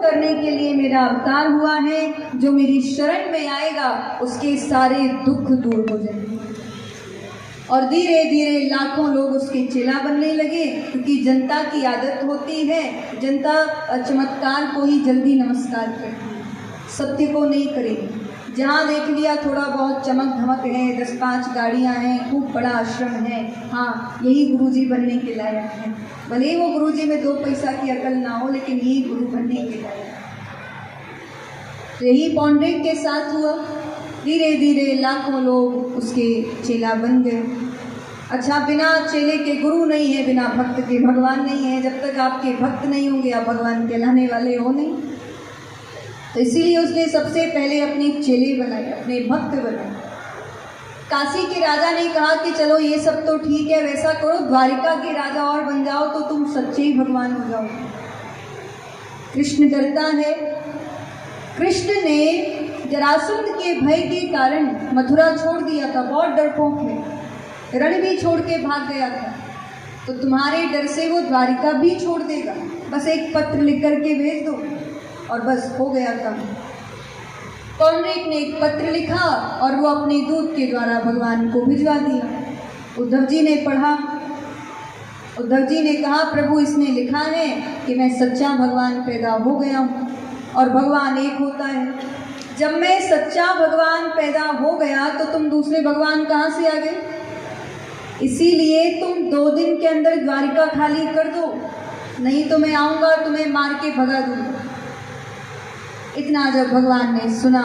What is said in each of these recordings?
करने के लिए मेरा अवतार हुआ है। जो मेरी शरण में आएगा उसके सारे दुख दूर हो जाएंगे। और धीरे धीरे लाखों लोग उसके चेला बनने लगे, क्योंकि जनता की आदत होती है, जनता चमत्कार को ही जल्दी नमस्कार करती है, सत्य को नहीं करेगी। जहाँ देख लिया थोड़ा बहुत चमक धमक है, 10-5 गाड़ियाँ हैं, खूब बड़ा आश्रम है, हाँ यही गुरुजी बनने के लायक है। भले ही वो गुरुजी में 2 पैसा की अकल ना हो, लेकिन यही गुरु बनने के लायक है। तो यही पौंड्रिक के साथ हुआ। धीरे धीरे लाखों लोग उसके चेला बन गए। अच्छा, बिना चेले के गुरु नहीं है, बिना भक्त के भगवान नहीं है। जब तक आपके भक्त नहीं होंगे आप भगवान कहलाने वाले हो नहीं। तो इसीलिए उसने सबसे पहले अपने चेले बनाए, अपने भक्त बनाए। काशी के राजा ने कहा कि चलो ये सब तो ठीक है, वैसा करो द्वारिका के राजा और बन जाओ तो तुम सच्चे ही भगवान हो जाओगे। कृष्ण डरता है। कृष्ण ने जरासंध के भय के कारण मथुरा छोड़ दिया था, बहुत डरपोक है, रण भी छोड़ के भाग गया था। तो तुम्हारे डर से वो द्वारिका भी छोड़ देगा, बस एक पत्र लिख करके भेज दो और बस हो गया काम। पौंड्रिक ने एक पत्र लिखा और वो अपने दूत के द्वारा भगवान को भिजवा दिया। उद्धव जी ने पढ़ा। उद्धव जी ने कहा, प्रभु इसने लिखा है कि मैं सच्चा भगवान पैदा हो गया हूँ और भगवान एक होता है। जब मैं सच्चा भगवान पैदा हो गया तो तुम दूसरे भगवान कहाँ से आ गए? इसीलिए तुम 2 दिन के अंदर द्वारिका खाली कर दो, नहीं तो मैं आऊँगा और तुम्हें मार के भगा दूँगा। इतना जब भगवान ने सुना,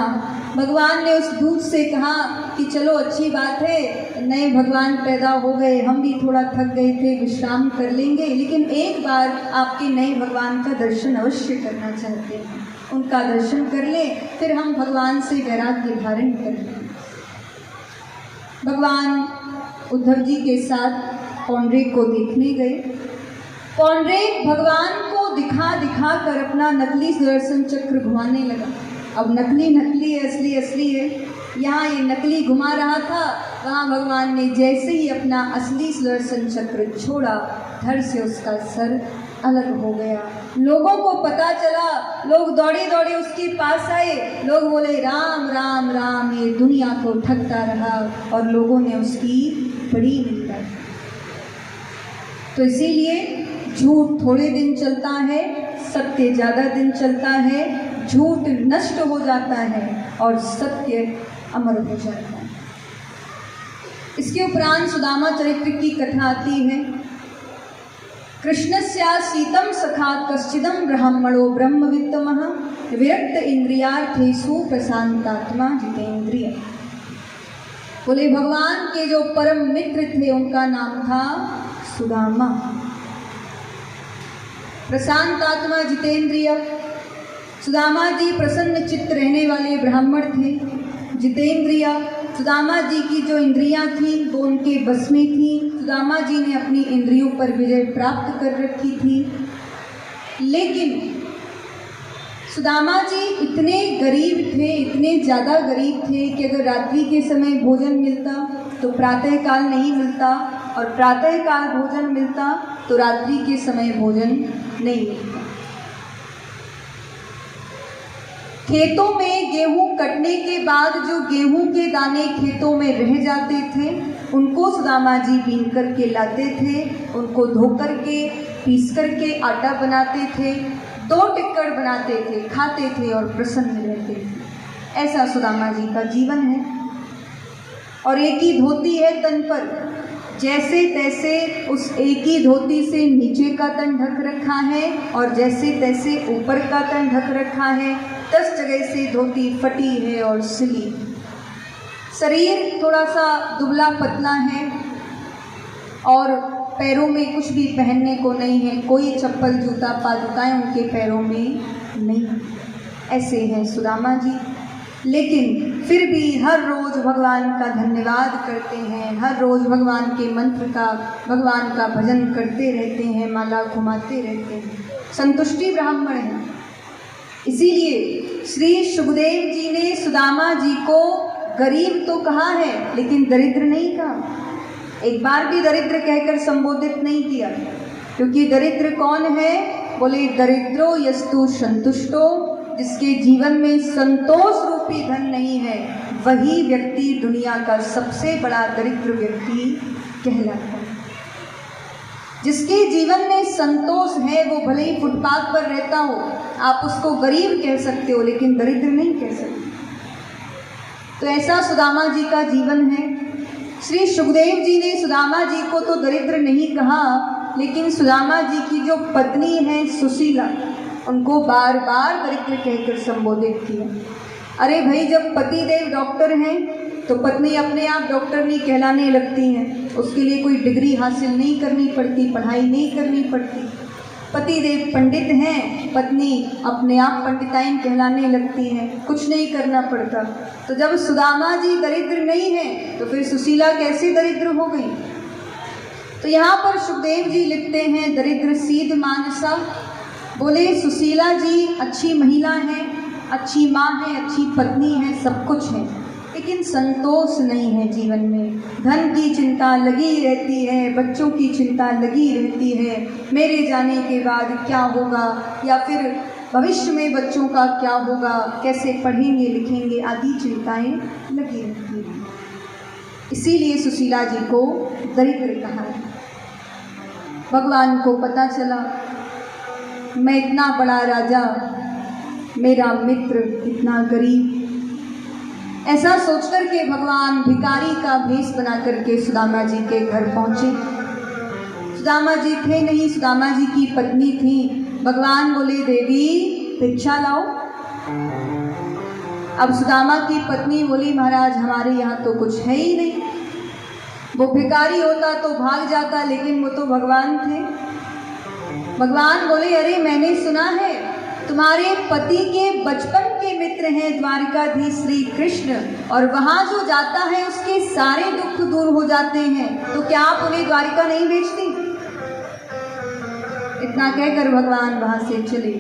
भगवान ने उस दूत से कहा कि चलो अच्छी बात है, नए भगवान पैदा हो गए, हम भी थोड़ा थक गए थे, विश्राम कर लेंगे, लेकिन एक बार आपके नए भगवान का दर्शन अवश्य करना चाहते हैं। उनका दर्शन कर ले, फिर हम भगवान से वैराग्य धारण कर लें। भगवान उद्धव जी के साथ पौंड्रिक को देखने गए। पौंड्रिक भगवान को दिखा दिखा कर अपना नकली सुदर्शन चक्र घुमाने लगा। अब नकली नकली है, असली असली है। यहाँ ये नकली घुमा रहा था, वहाँ भगवान ने जैसे ही अपना असली सुदर्शन चक्र छोड़ा, धड़ से उसका सर अलग हो गया। लोगों को पता चला, लोग दौड़े दौड़े उसके पास आए, लोग बोले राम राम राम, ये दुनिया को ठगता रहा, और लोगों ने उसकी बड़ी निंदा की। तो इसीलिए झूठ थोड़े दिन चलता है, सत्य ज़्यादा दिन चलता है। झूठ नष्ट हो जाता है और सत्य अमर हो जाता है। इसके उपरांत सुदामा चरित्र की कथा आती है। कृष्णस्या सीतम सखा कश्चिदम ब्राह्मणो ब्रह्मवित्तमः विरक्त इंद्रियार्थेषु प्रशांतात्मा जितेंद्रिय। बोले भगवान के जो परम मित्र थे उनका नाम था सुदामा। प्रशांत आत्मा जितेंद्रिय। सुदामा जी प्रसन्न चित्त रहने वाले ब्राह्मण थे। जितेंद्रिय, सुदामा जी की जो इंद्रियां थीं वो उनके बस में थीं। सुदामा जी ने अपनी इंद्रियों पर विजय प्राप्त कर रखी थी। लेकिन सुदामा जी इतने गरीब थे, इतने ज़्यादा गरीब थे कि अगर रात्रि के समय भोजन मिलता तो प्रातःकाल नहीं मिलता, और प्रातःकाल भोजन मिलता तो रात्रि के समय भोजन नहीं मिलता। खेतों में गेहूं कटने के बाद जो गेहूं के दाने खेतों में रह जाते थे उनको सुदामा जी बीन करके लाते थे, उनको धो करके पीस करके आटा बनाते थे, 2 टिक्कड़ बनाते थे, खाते थे और प्रसन्न रहते थे। ऐसा सुदामा जी का जीवन है। और एक ही धोती है तन पर, जैसे तैसे उस एक ही धोती से नीचे का तन ढक रखा है और जैसे तैसे ऊपर का तन ढक रखा है। 10 जगह से धोती फटी है और सिली। शरीर थोड़ा सा दुबला पतला है और पैरों में कुछ भी पहनने को नहीं है, कोई चप्पल जूता पादुकाएं उनके पैरों में नहीं। ऐसे हैं सुदामा जी। लेकिन फिर भी हर रोज़ भगवान का धन्यवाद करते हैं, हर रोज़ भगवान के मंत्र का, भगवान का भजन करते रहते हैं, माला घुमाते रहते हैं। संतुष्टि ब्राह्मण हैं। इसीलिए श्री सुखदेव जी ने सुदामा जी को गरीब तो कहा है लेकिन दरिद्र नहीं कहा, एक बार भी दरिद्र कहकर संबोधित नहीं किया। क्योंकि दरिद्र कौन है? बोले दरिद्रो यस्तु संतुष्टो, जिसके जीवन में संतोष रूपी धन नहीं है वही व्यक्ति दुनिया का सबसे बड़ा दरिद्र व्यक्ति कहलाता है। जिसके जीवन में संतोष है वो भले ही फुटपाथ पर रहता हो, आप उसको गरीब कह सकते हो लेकिन दरिद्र नहीं कह सकते। तो ऐसा सुदामा जी का जीवन है। श्री सुखदेव जी ने सुदामा जी को तो दरिद्र नहीं कहा, लेकिन सुदामा जी की जो पत्नी है सुशीला, उनको बार बार दरिद्र कहकर संबोधित किया। अरे भाई, जब पति देव डॉक्टर हैं तो पत्नी अपने आप डॉक्टर नहीं कहलाने लगती हैं, उसके लिए कोई डिग्री हासिल नहीं करनी पड़ती, पढ़ाई नहीं करनी पड़ती। पति देव पंडित हैं, पत्नी अपने आप पंडिताइन कहलाने लगती हैं, कुछ नहीं करना पड़ता। तो जब सुदामा जी दरिद्र नहीं हैं तो फिर सुशीला कैसे दरिद्र हो गई? तो यहाँ पर सुखदेव जी लिखते हैं दरिद्र सीध मानसा, बोले सुशीला जी अच्छी महिला हैं, अच्छी माँ है, अच्छी पत्नी है, सब कुछ है, लेकिन संतोष नहीं है जीवन में। धन की चिंता लगी रहती है, बच्चों की चिंता लगी रहती है, मेरे जाने के बाद क्या होगा, या फिर भविष्य में बच्चों का क्या होगा, कैसे पढ़ेंगे लिखेंगे, आदि चिंताएं लगी रहती हैं। इसीलिए सुशीला जी को दरिद्र कहा है। भगवान को पता चला मैं इतना बड़ा राजा, मेरा मित्र इतना गरीब। ऐसा सोचकर के भगवान भिखारी का भेष बना करके सुदामा जी के घर पहुँचे। सुदामा जी थे नहीं, सुदामा जी की पत्नी थी। भगवान बोले देवी भिक्षा लाओ। अब सुदामा की पत्नी बोली महाराज हमारे यहाँ तो कुछ है ही नहीं। वो भिखारी होता तो भाग जाता, लेकिन वो तो भगवान थे। भगवान बोले अरे मैंने सुना है तुम्हारे पति के बचपन के मित्र हैं द्वारिकाधीश श्री कृष्ण, और वहाँ जो जाता है उसके सारे दुख दूर हो जाते हैं, तो क्या आप उन्हें द्वारिका नहीं भेजती? इतना कहकर भगवान वहाँ से चले।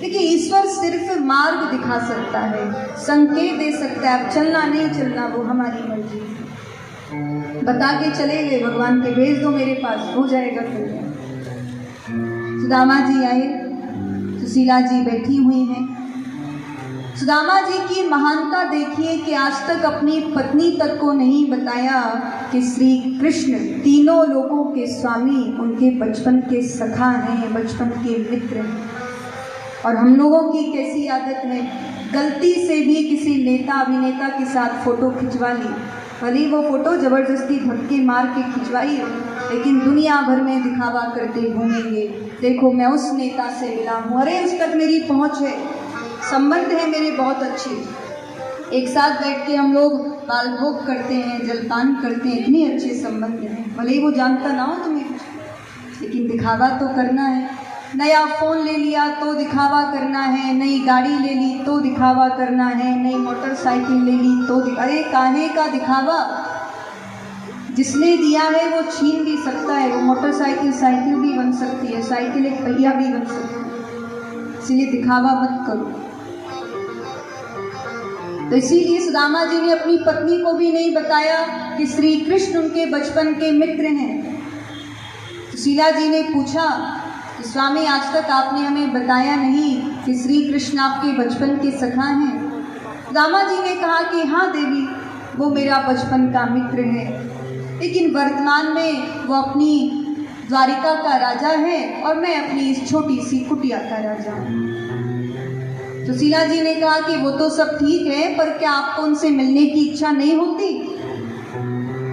देखिए ईश्वर सिर्फ मार्ग दिखा सकता है, संकेत दे सकता है, अब चलना नहीं चलना वो हमारी मर्जी। बता के चले गए भगवान के, भेज दो मेरे पास, हो जाएगा फिर। सुदामा जी आए, सुशीला जी बैठी हुई हैं। सुदामा जी की महानता देखिए कि आज तक अपनी पत्नी तक को नहीं बताया कि श्री कृष्ण तीनों लोगों के स्वामी, उनके बचपन के सखा हैं, बचपन के मित्र हैं। और हम लोगों की कैसी आदत है, गलती से भी किसी नेता अभिनेता के साथ फ़ोटो खिंचवा ली, भले वो फ़ोटो ज़बरदस्ती धक्के मार के खिंचवाई, लेकिन दुनिया भर में दिखावा करते घूमेंगे, देखो मैं उस नेता से मिला हूँ, अरे उस तक मेरी पहुँच है, संबंध है मेरे बहुत अच्छे, एक साथ बैठ के हम लोग बालभोग करते हैं, जलपान करते हैं, इतने अच्छे संबंध हैं। भले ही वो जानता ना हो तुम्हें कुछ, लेकिन दिखावा तो करना है। नया फ़ोन ले लिया तो दिखावा करना है, नई गाड़ी ले ली तो दिखावा करना है, नई मोटरसाइकिल ले ली तो अरे काहे का दिखावा? जिसने दिया है वो छीन भी सकता है, वो मोटरसाइकिल साइकिल भी बन सकती है, साइकिल एक पहिया भी बन सकती है, इसलिए दिखावा मत करो। तो इसीलिए सुदामा जी ने अपनी पत्नी को भी नहीं बताया कि श्री कृष्ण उनके बचपन के मित्र हैं। सुशीला जी ने पूछा कि स्वामी आज तक आपने हमें बताया नहीं कि श्री कृष्ण आपके बचपन के सखा हैं। सुदामा जी ने कहा कि हाँ देवी, वो मेरा बचपन का मित्र है, लेकिन वर्तमान में वो अपनी द्वारिका का राजा है और मैं अपनी इस छोटी सी कुटिया का राजा हूँ। सुशीला जी ने कहा कि वो तो सब ठीक है, पर क्या आपको उनसे मिलने की इच्छा नहीं होती?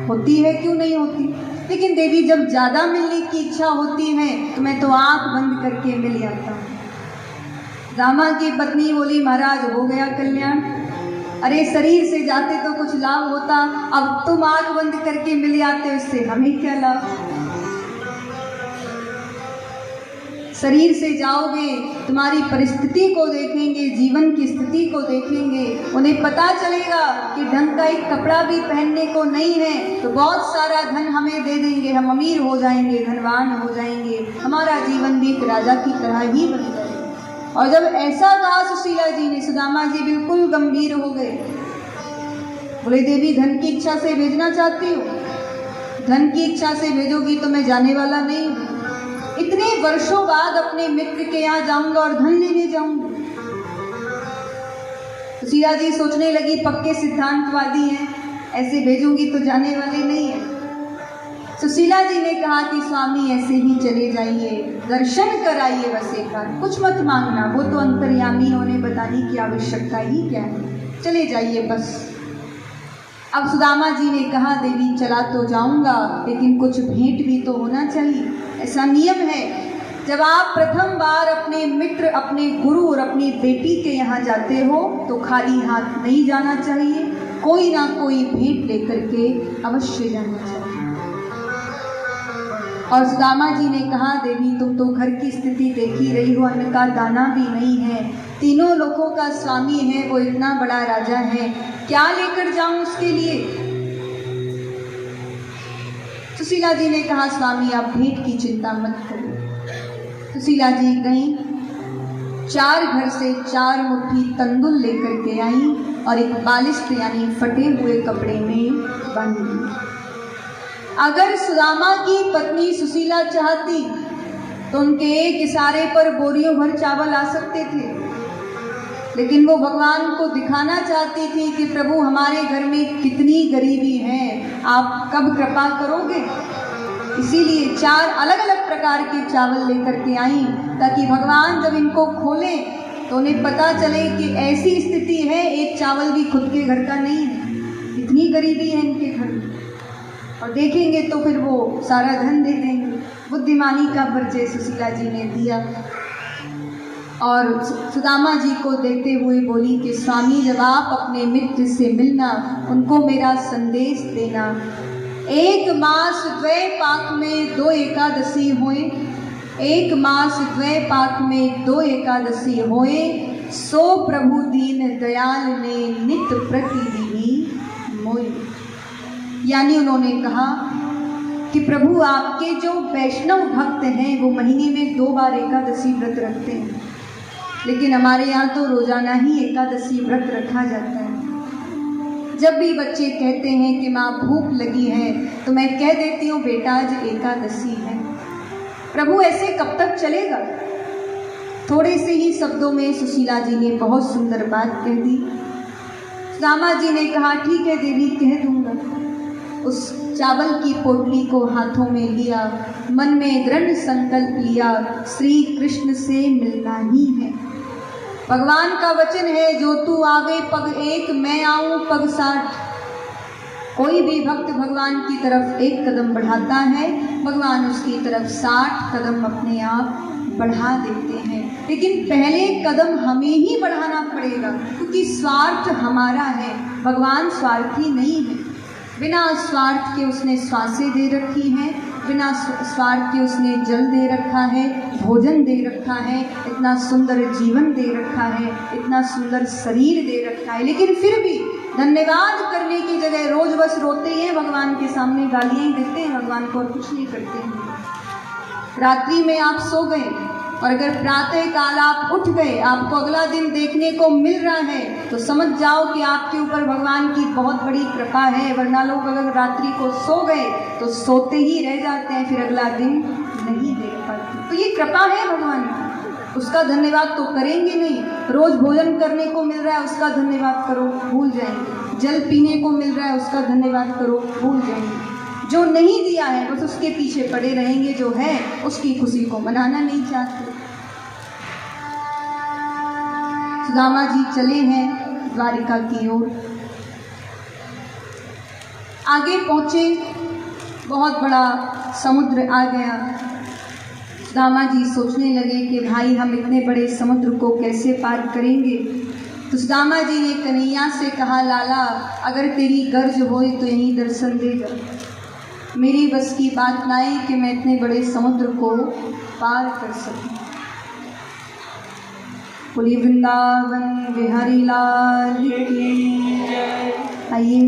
होती है, क्यों नहीं होती? लेकिन देवी जब ज़्यादा मिलने की इच्छा होती है तो मैं तो आंख बंद करके मिल जाता हूँ। रामा की पत्नी बोली महाराज हो गया कल्याण, अरे शरीर से जाते तो कुछ लाभ होता, अब तुम आंख बंद करके मिल जाते, उससे हमें क्या लाभ? शरीर से जाओगे, तुम्हारी परिस्थिति को देखेंगे, जीवन की स्थिति को देखेंगे, उन्हें पता चलेगा कि ढंग का एक कपड़ा भी पहनने को नहीं है, तो बहुत सारा धन हमें दे देंगे, हम अमीर हो जाएंगे, धनवान हो जाएंगे, हमारा जीवन भी एक राजा की तरह ही बन जाएगा। और जब ऐसा कहा सुशीला जी ने, सुदामा जी बिल्कुल गंभीर हो गए। बोले देवी धन की इच्छा से भेजना चाहती हो? धन की इच्छा से भेजोगी तो मैं जाने वाला नहीं हूँ। इतने वर्षों बाद अपने मित्र के यहाँ जाऊंगा और धन लेने जाऊंगा। सुशीला जी सोचने लगी, पक्के सिद्धांतवादी हैं, ऐसे भेजूंगी तो जाने वाले नहीं है। सुशीला जी ने कहा कि स्वामी ऐसे ही चले जाइए, दर्शन कराइए, बस एक बार, कुछ मत मांगना, वो तो अंतर्यामी होने बताने की आवश्यकता ही क्या है, चले जाइए बस। अब सुदामा जी ने कहा, देवी चला तो जाऊंगा, लेकिन कुछ भेंट भी तो होना चाहिए। ऐसा नियम है, जब आप प्रथम बार अपने मित्र, अपने गुरु और अपनी बेटी के यहाँ जाते हो तो खाली हाथ नहीं जाना चाहिए, कोई ना कोई भेंट लेकर के अवश्य जाना चाहिए। और सुदामा जी ने कहा, देवी तुम तो घर की स्थिति देख ही रही हो, अन्न का दाना भी नहीं है, तीनों लोगों का स्वामी है, वो इतना बड़ा राजा है, क्या लेकर जाऊं उसके लिए। सुशीला जी ने कहा, स्वामी आप भेंट की चिंता मत करो। सुशीला जी गईं, 4 घर से 4 मुट्ठी तंदुल लेकर के आई और एक बालिश्त यानी फटे हुए कपड़े में बांध दी। अगर सुदामा की पत्नी सुशीला चाहती तो उनके एक इशारे पर बोरियों भर चावल आ सकते थे, लेकिन वो भगवान को दिखाना चाहती थी कि प्रभु हमारे घर में कितनी गरीबी है, आप कब कृपा करोगे। इसीलिए 4 अलग अलग प्रकार के चावल लेकर के आई, ताकि भगवान जब इनको खोले तो उन्हें पता चले कि ऐसी स्थिति है, एक चावल भी खुद के घर का नहीं है, इतनी गरीबी है इनके घर में, और देखेंगे तो फिर वो सारा धन दे देंगे। बुद्धिमानी का परिचय सुशीला जी ने दिया और सुदामा जी को देते हुए बोली कि स्वामी जब आप अपने मित्र से मिलना, उनको मेरा संदेश देना, 1 मास 2 पाक में 2 एकादशी होए, 1 मास 2 पाक में 2 एकादशी होए, सो प्रभु दीन दयाल ने नित प्रतिदिनी मोए। यानी उन्होंने कहा कि प्रभु आपके जो वैष्णव भक्त हैं वो महीने में 2 बार एकादशी व्रत रखते हैं, लेकिन हमारे यहाँ तो रोजाना ही एकादशी व्रत रखा जाता है। जब भी बच्चे कहते हैं कि माँ भूख लगी है तो मैं कह देती हूँ बेटा आज एकादशी है। प्रभु ऐसे कब तक चलेगा। थोड़े से ही शब्दों में सुशीला जी ने बहुत सुंदर बात कह दी। सुदामा जी ने कहा ठीक है देवी कह दूंगा। उस चावल की पोटली को हाथों में लिया, मन में दृढ़ संकल्प लिया, श्री कृष्ण से मिलना ही है। भगवान का वचन है, जो तू आवे पग 1 मैं आऊं पग 60। कोई भी भक्त भगवान की तरफ 1 कदम बढ़ाता है, भगवान उसकी तरफ 60 कदम अपने आप बढ़ा देते हैं। लेकिन पहले कदम हमें ही बढ़ाना पड़ेगा, क्योंकि स्वार्थ हमारा है, भगवान स्वार्थी नहीं है। बिना स्वार्थ के उसने श्वासें दे रखी हैं, बिना स्वार्थ के उसने जल दे रखा है, भोजन दे रखा है, इतना सुंदर जीवन दे रखा है, इतना सुंदर शरीर दे रखा है, लेकिन फिर भी धन्यवाद करने की जगह रोज बस रोते ही हैं, भगवान के सामने गालियाँ ही देते हैं, भगवान को और कुछ नहीं करते हैं। रात्रि में आप सो गए और अगर प्रातः काल आप उठ गए, आपको अगला दिन देखने को मिल रहा है, तो समझ जाओ कि आपके ऊपर भगवान की बहुत बड़ी कृपा है। वरना लोग अगर रात्रि को सो गए तो सोते ही रह जाते हैं, फिर अगला दिन नहीं देख पाते। तो ये कृपा है भगवान की, उसका धन्यवाद तो करेंगे नहीं। रोज भोजन करने को मिल रहा है, उसका धन्यवाद करो, भूल जाएंगे। जल पीने को मिल रहा है, उसका धन्यवाद करो, भूल जाएंगे। जो नहीं दिया है बस उसके पीछे पड़े रहेंगे, जो है उसकी खुशी को मनाना नहीं चाहते। सुदामा जी चले हैं द्वारिका की ओर। आगे पहुंचे, बहुत बड़ा समुद्र आ गया। सुदामा जी सोचने लगे कि भाई हम इतने बड़े समुद्र को कैसे पार करेंगे। तो सुदामा जी ने कन्हैया से कहा, लाला अगर तेरी गर्ज होए तो यहीं दर्शन दे जा। मेरी बस की बात ना है कि मैं इतने बड़े समुद्र को पार कर सकूं। बोलिए वृंदावन बिहारी लाल की। आइए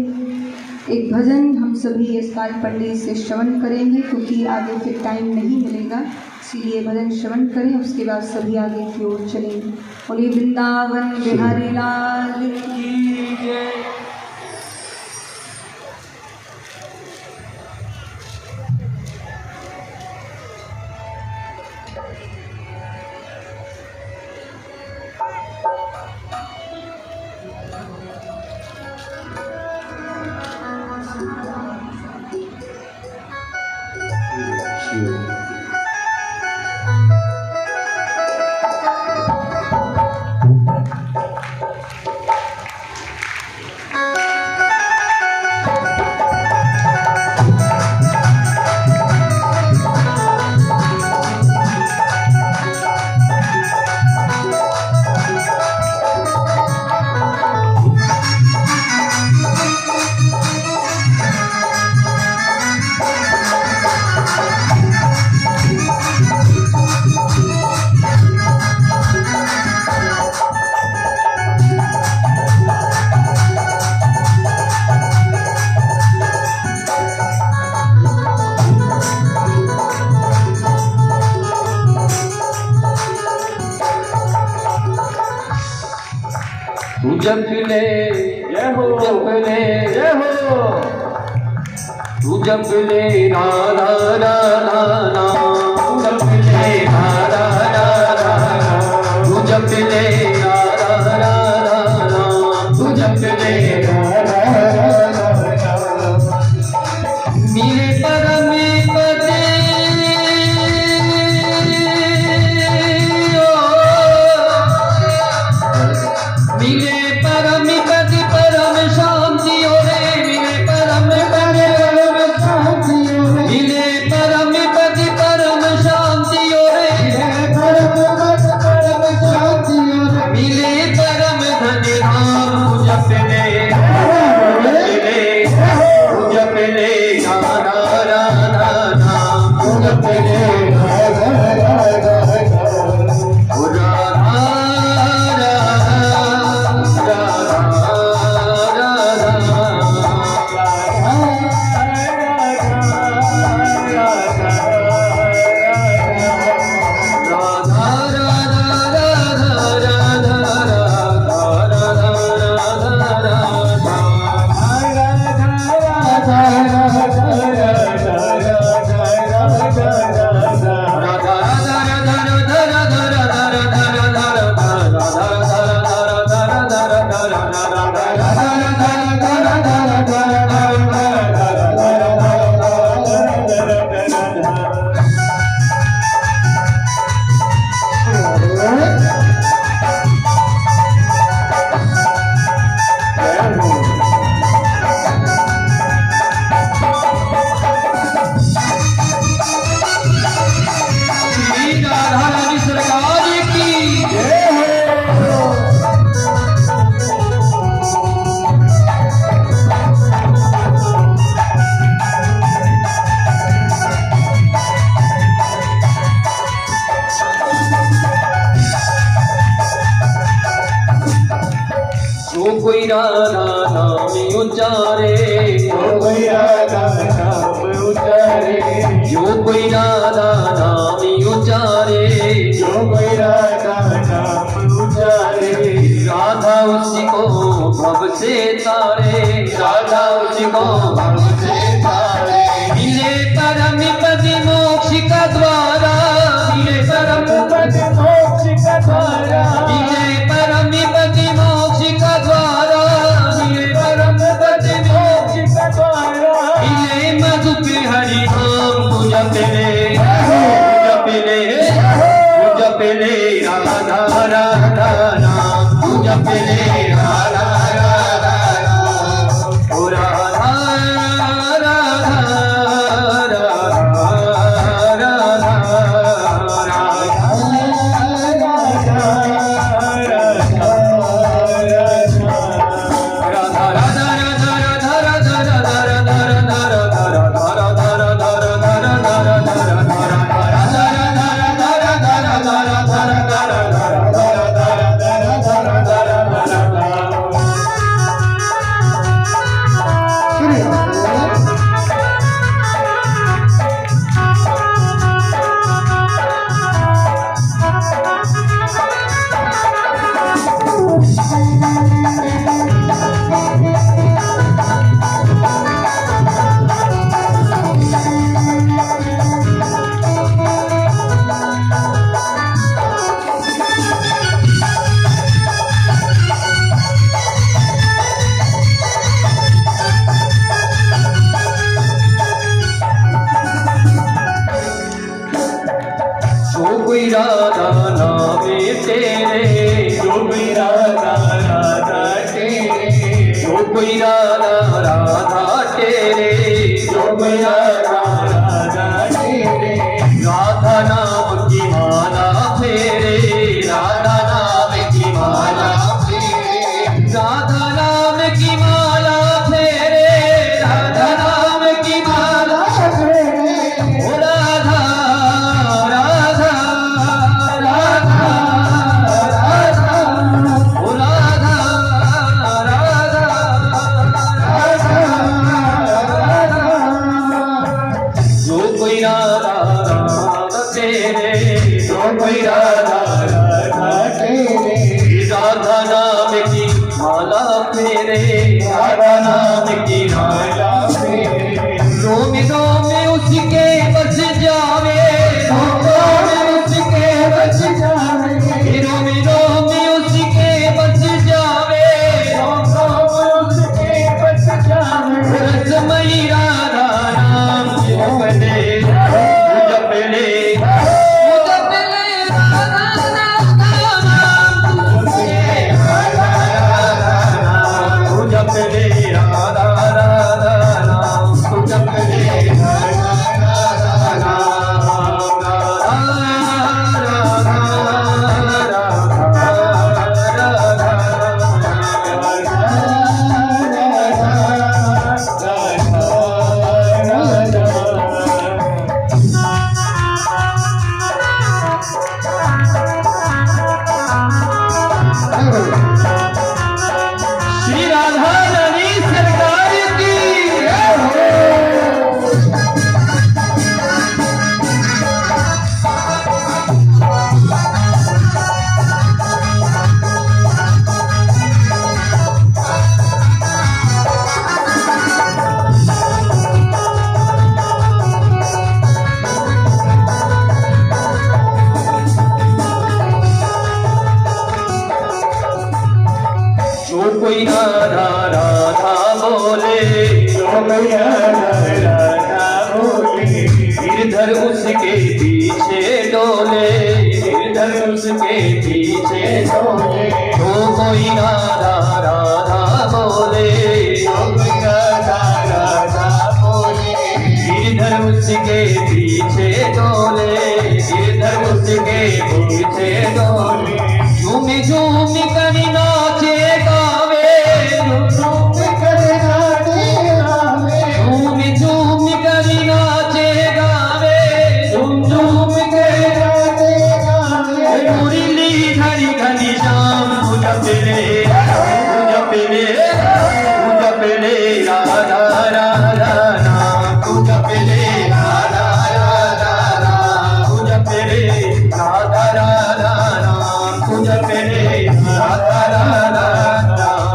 एक भजन हम सभी यशपाल पंडित से श्रवण करेंगे, क्योंकि आगे फिर टाइम नहीं मिलेगा, इसीलिए भजन श्रवण करें, उसके बाद सभी आगे की ओर चलेंगे। बोलिए वृंदावन बिहारी लाल की जय। तू जप ले जय हो जप ले जय हो तू जप ले राधा राधा नाम तू जप ले राधा राधा तू जप ले राधा राधा नाम तू जप ले राधा राधा मिले परम पदे मिले परम पद परम शांति ओरे मिले परम पद परम शांति ओरे मिले परम पद परम शांति ओरे परम पद परम शांति ओरे मिले परम धन धाम जप ले जप ले राधा राधा नाम जप ले राधा राधा कोई राधा नाम उच्चारे जो कोई राधा नाम उच्चारे जो कोई राधा नाम उच्चारे जो कोई राधा नाम उच्चारे राधा उसी को भव से तारे राधा उसी को भव से तारे मिले परम पद मोक्ष का द्वारा मिले परम पद मोक्ष का द्वारा मिले परम पद मोक्ष का द्वारा मिले परम पद मोक्ष का द्वारा मिले मधु पे हरि नाम तू जप ले राधा राधा नाम तू जप ले राधा राधा नाम ओ राधा राधा राधा कोई राधा नामे तेरे जो कोई राधा राधा तेरे जो कोई राधा राधा तेरे जो कोई राधा राधा तेरे राधा नाम की माला फेरे राधा नाम की माला फेरे राधा नाम की माला फेरे राधा नाम की माला फेरे ओ राधा राधा राधा राधा ओ राधा राधा राधा जो कोई राधा राधा तेरे जो कोई राधा राधा तेरे राधा नाम की माला फेरे राधा नाम की माला फेरे रोम रोम उसके बस जावे रोम उसके बस जावे रोम रोम उसके बस जावे रोम उसके बस जावे रसमयी राधा नाम जपले जपले श्री राधा रानी सरकार की जो कोई राधा राधा बोले जो कोई राधा बोले गिरधर उसके पीछे डोले गिरधर उसके पीछे बोले जो कोई राधा राधा बोले जो कोई राधा बोले गिरधर उसके पीछे डोले गिरधर उसके पीछे डोले झूमी झूमी करी नाचे गावे झूमी झूमी करी नाचे गावे झूम झूम के मुरली धरी घनी श्याम पूजा पेले राधा राधा नाम पूजा पेले राधा राधा नाम पूजा पेले राधा राधा नाम पूजा पेले राधा राधा नाम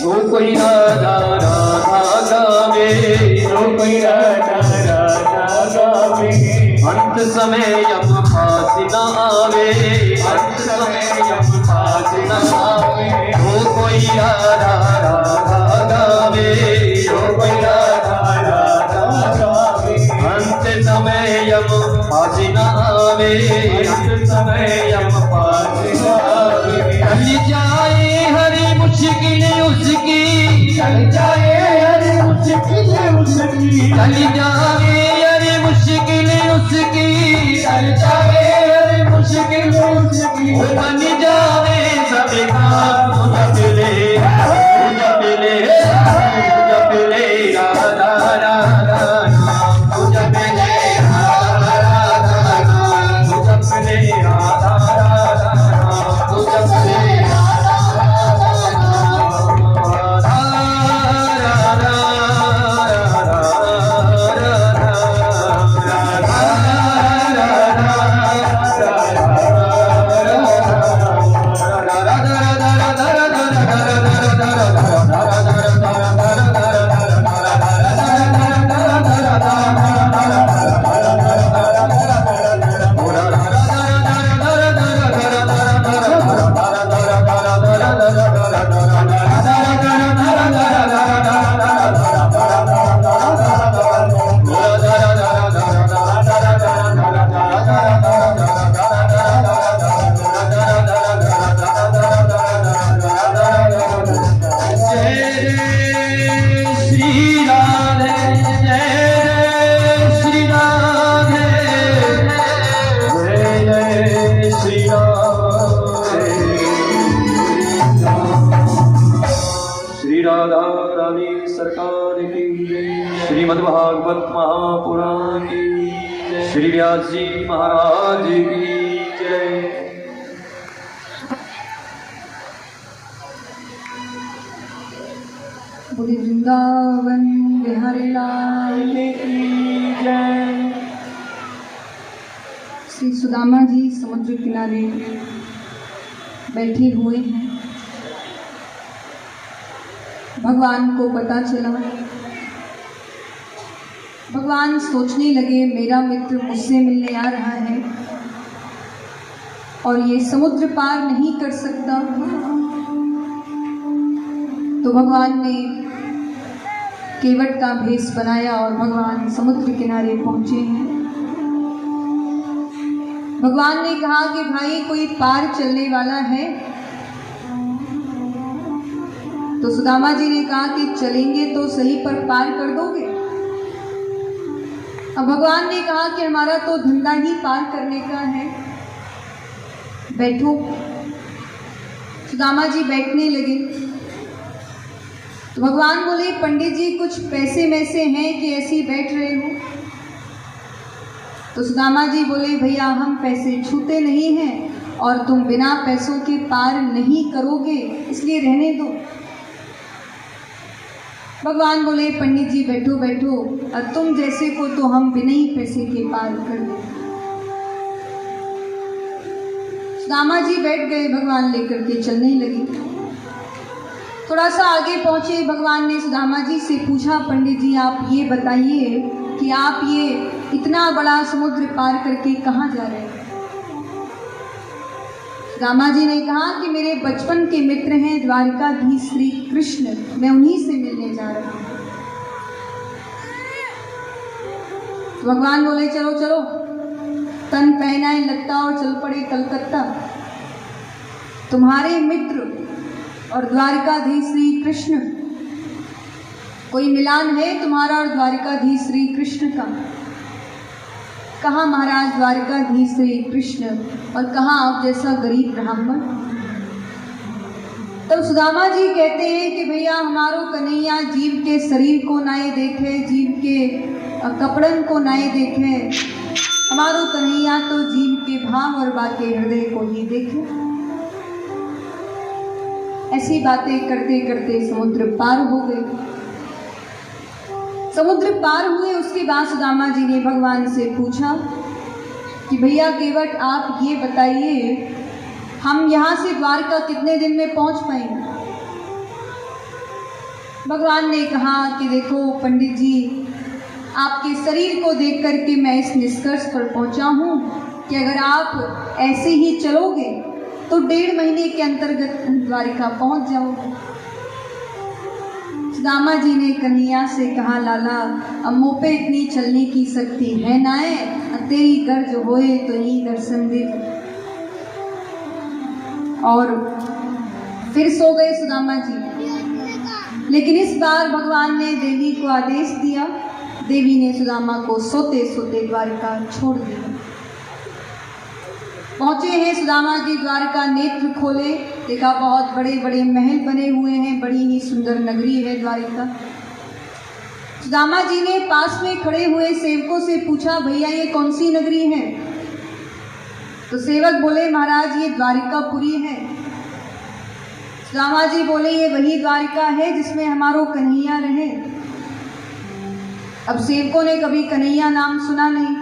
जो कोई राधा राधा गावे जो कोई राधा गावे अंत समय यम फांसी न आवे अंत समय यम फांसी न आवे जो कोई राधा राधा गावे जो कोई राधा राधा गावे अंत समय यम फांसी न आवे अंत समय यम फांसी न आवे टल जाए हरी मुश्किल उसकी चल जाए अरे मुश्किल उसकी टल जाए हरी मुश्किल उसकी चल जाए अरे मुश्किल उसकी बन जावे सब काम जपले राधा रानी सरकार की जय। श्रीमद् भागवत महापुराण की जय। श्री व्यास जी महाराज की जय। बोले वृंदावन बिहारी लाल की जय। श्री सुदामा जी समुद्र किनारे बैठे हुए हैं। भगवान को पता चला। भगवान सोचने लगे मेरा मित्र मुझसे मिलने आ रहा है और ये समुद्र पार नहीं कर सकता। तो भगवान ने केवट का भेष बनाया और भगवान समुद्र किनारे पहुंचे हैं। भगवान ने कहा कि भाई कोई पार चलने वाला है। तो सुदामा जी ने कहा कि चलेंगे तो सही पर पार कर दोगे। अब भगवान ने कहा कि हमारा तो धंधा ही पार करने का है, बैठो। सुदामा जी बैठने लगे। तो भगवान बोले पंडित जी कुछ पैसे में से हैं कि ऐसे ही बैठ रहे हो। तो सुदामा जी बोले भैया हम पैसे छूते नहीं हैं और तुम बिना पैसों के पार नहीं करोगे, इसलिए रहने दो। भगवान बोले पंडित जी बैठो बैठो, और तुम जैसे को तो हम बिना ही पैसे के पार कर दो। सुदामा जी बैठ गए, भगवान लेकर के चलने लगे। थोड़ा सा आगे पहुंचे, भगवान ने सुदामा जी से पूछा पंडित जी आप ये बताइए कि आप ये इतना बड़ा समुद्र पार करके कहाँ जा रहे हैं। सुदामा जी ने कहा कि मेरे बचपन के मित्र हैं द्वारिकाधीश श्री कृष्ण, मैं उन्हीं से मिलने जा रहा हूँ। तो भगवान बोले चलो चलो, तन पहनाए लगता और चल पड़े कलकत्ता। तुम्हारे मित्र और द्वारिकाधीश श्री कृष्ण, कोई मिलान है तुम्हारा और द्वारिकाधीश श्री कृष्ण का? कहाँ महाराज द्वारिकाधीश श्री कृष्ण और कहाँ आप जैसा गरीब ब्राह्मण। तब सुदामा जी कहते हैं कि भैया हमारो कन्हैया जीव के शरीर को नाए देखे, जीव के कपड़न को नाए देखे, हमारो कन्हैया तो जीव के भाव और बाके हृदय को ही देखे। ऐसी बातें करते करते समुद्र पार हो गए। समुद्र पार हुए उसके बाद सुदामा जी ने भगवान से पूछा कि भैया केवट आप ये बताइए हम यहाँ से द्वारका कितने दिन में पहुँच पाएंगे। भगवान ने कहा कि देखो पंडित जी, आपके शरीर को देख करके मैं इस निष्कर्ष पर पहुँचा हूँ कि अगर आप ऐसे ही चलोगे तो 1.5 महीने के अंतर्गत द्वारिका पहुँच जाओगे। सुदामा जी ने कन्हैया से कहा लाला अब मुँह पे इतनी चलने की शक्ति है नाए, तेरी गर्ज होए तो ही दर्शन दे। और फिर सो गए सुदामा जी। लेकिन इस बार भगवान ने देवी को आदेश दिया। देवी ने सुदामा को सोते सोते द्वारिका छोड़ दिया। पहुँचे हैं सुदामा जी द्वारका, नेत्र खोले, देखा बहुत बड़े बड़े महल बने हुए हैं, बड़ी ही सुंदर नगरी है द्वारिका। सुदामा जी ने पास में खड़े हुए सेवकों से पूछा भैया ये कौन सी नगरी है। तो सेवक बोले महाराज ये द्वारिकापुरी है। सुदामा जी बोले ये वही द्वारिका है जिसमें हमारो कन्हैया रहे। अब सेवकों ने कभी कन्हैया नाम सुना नहीं,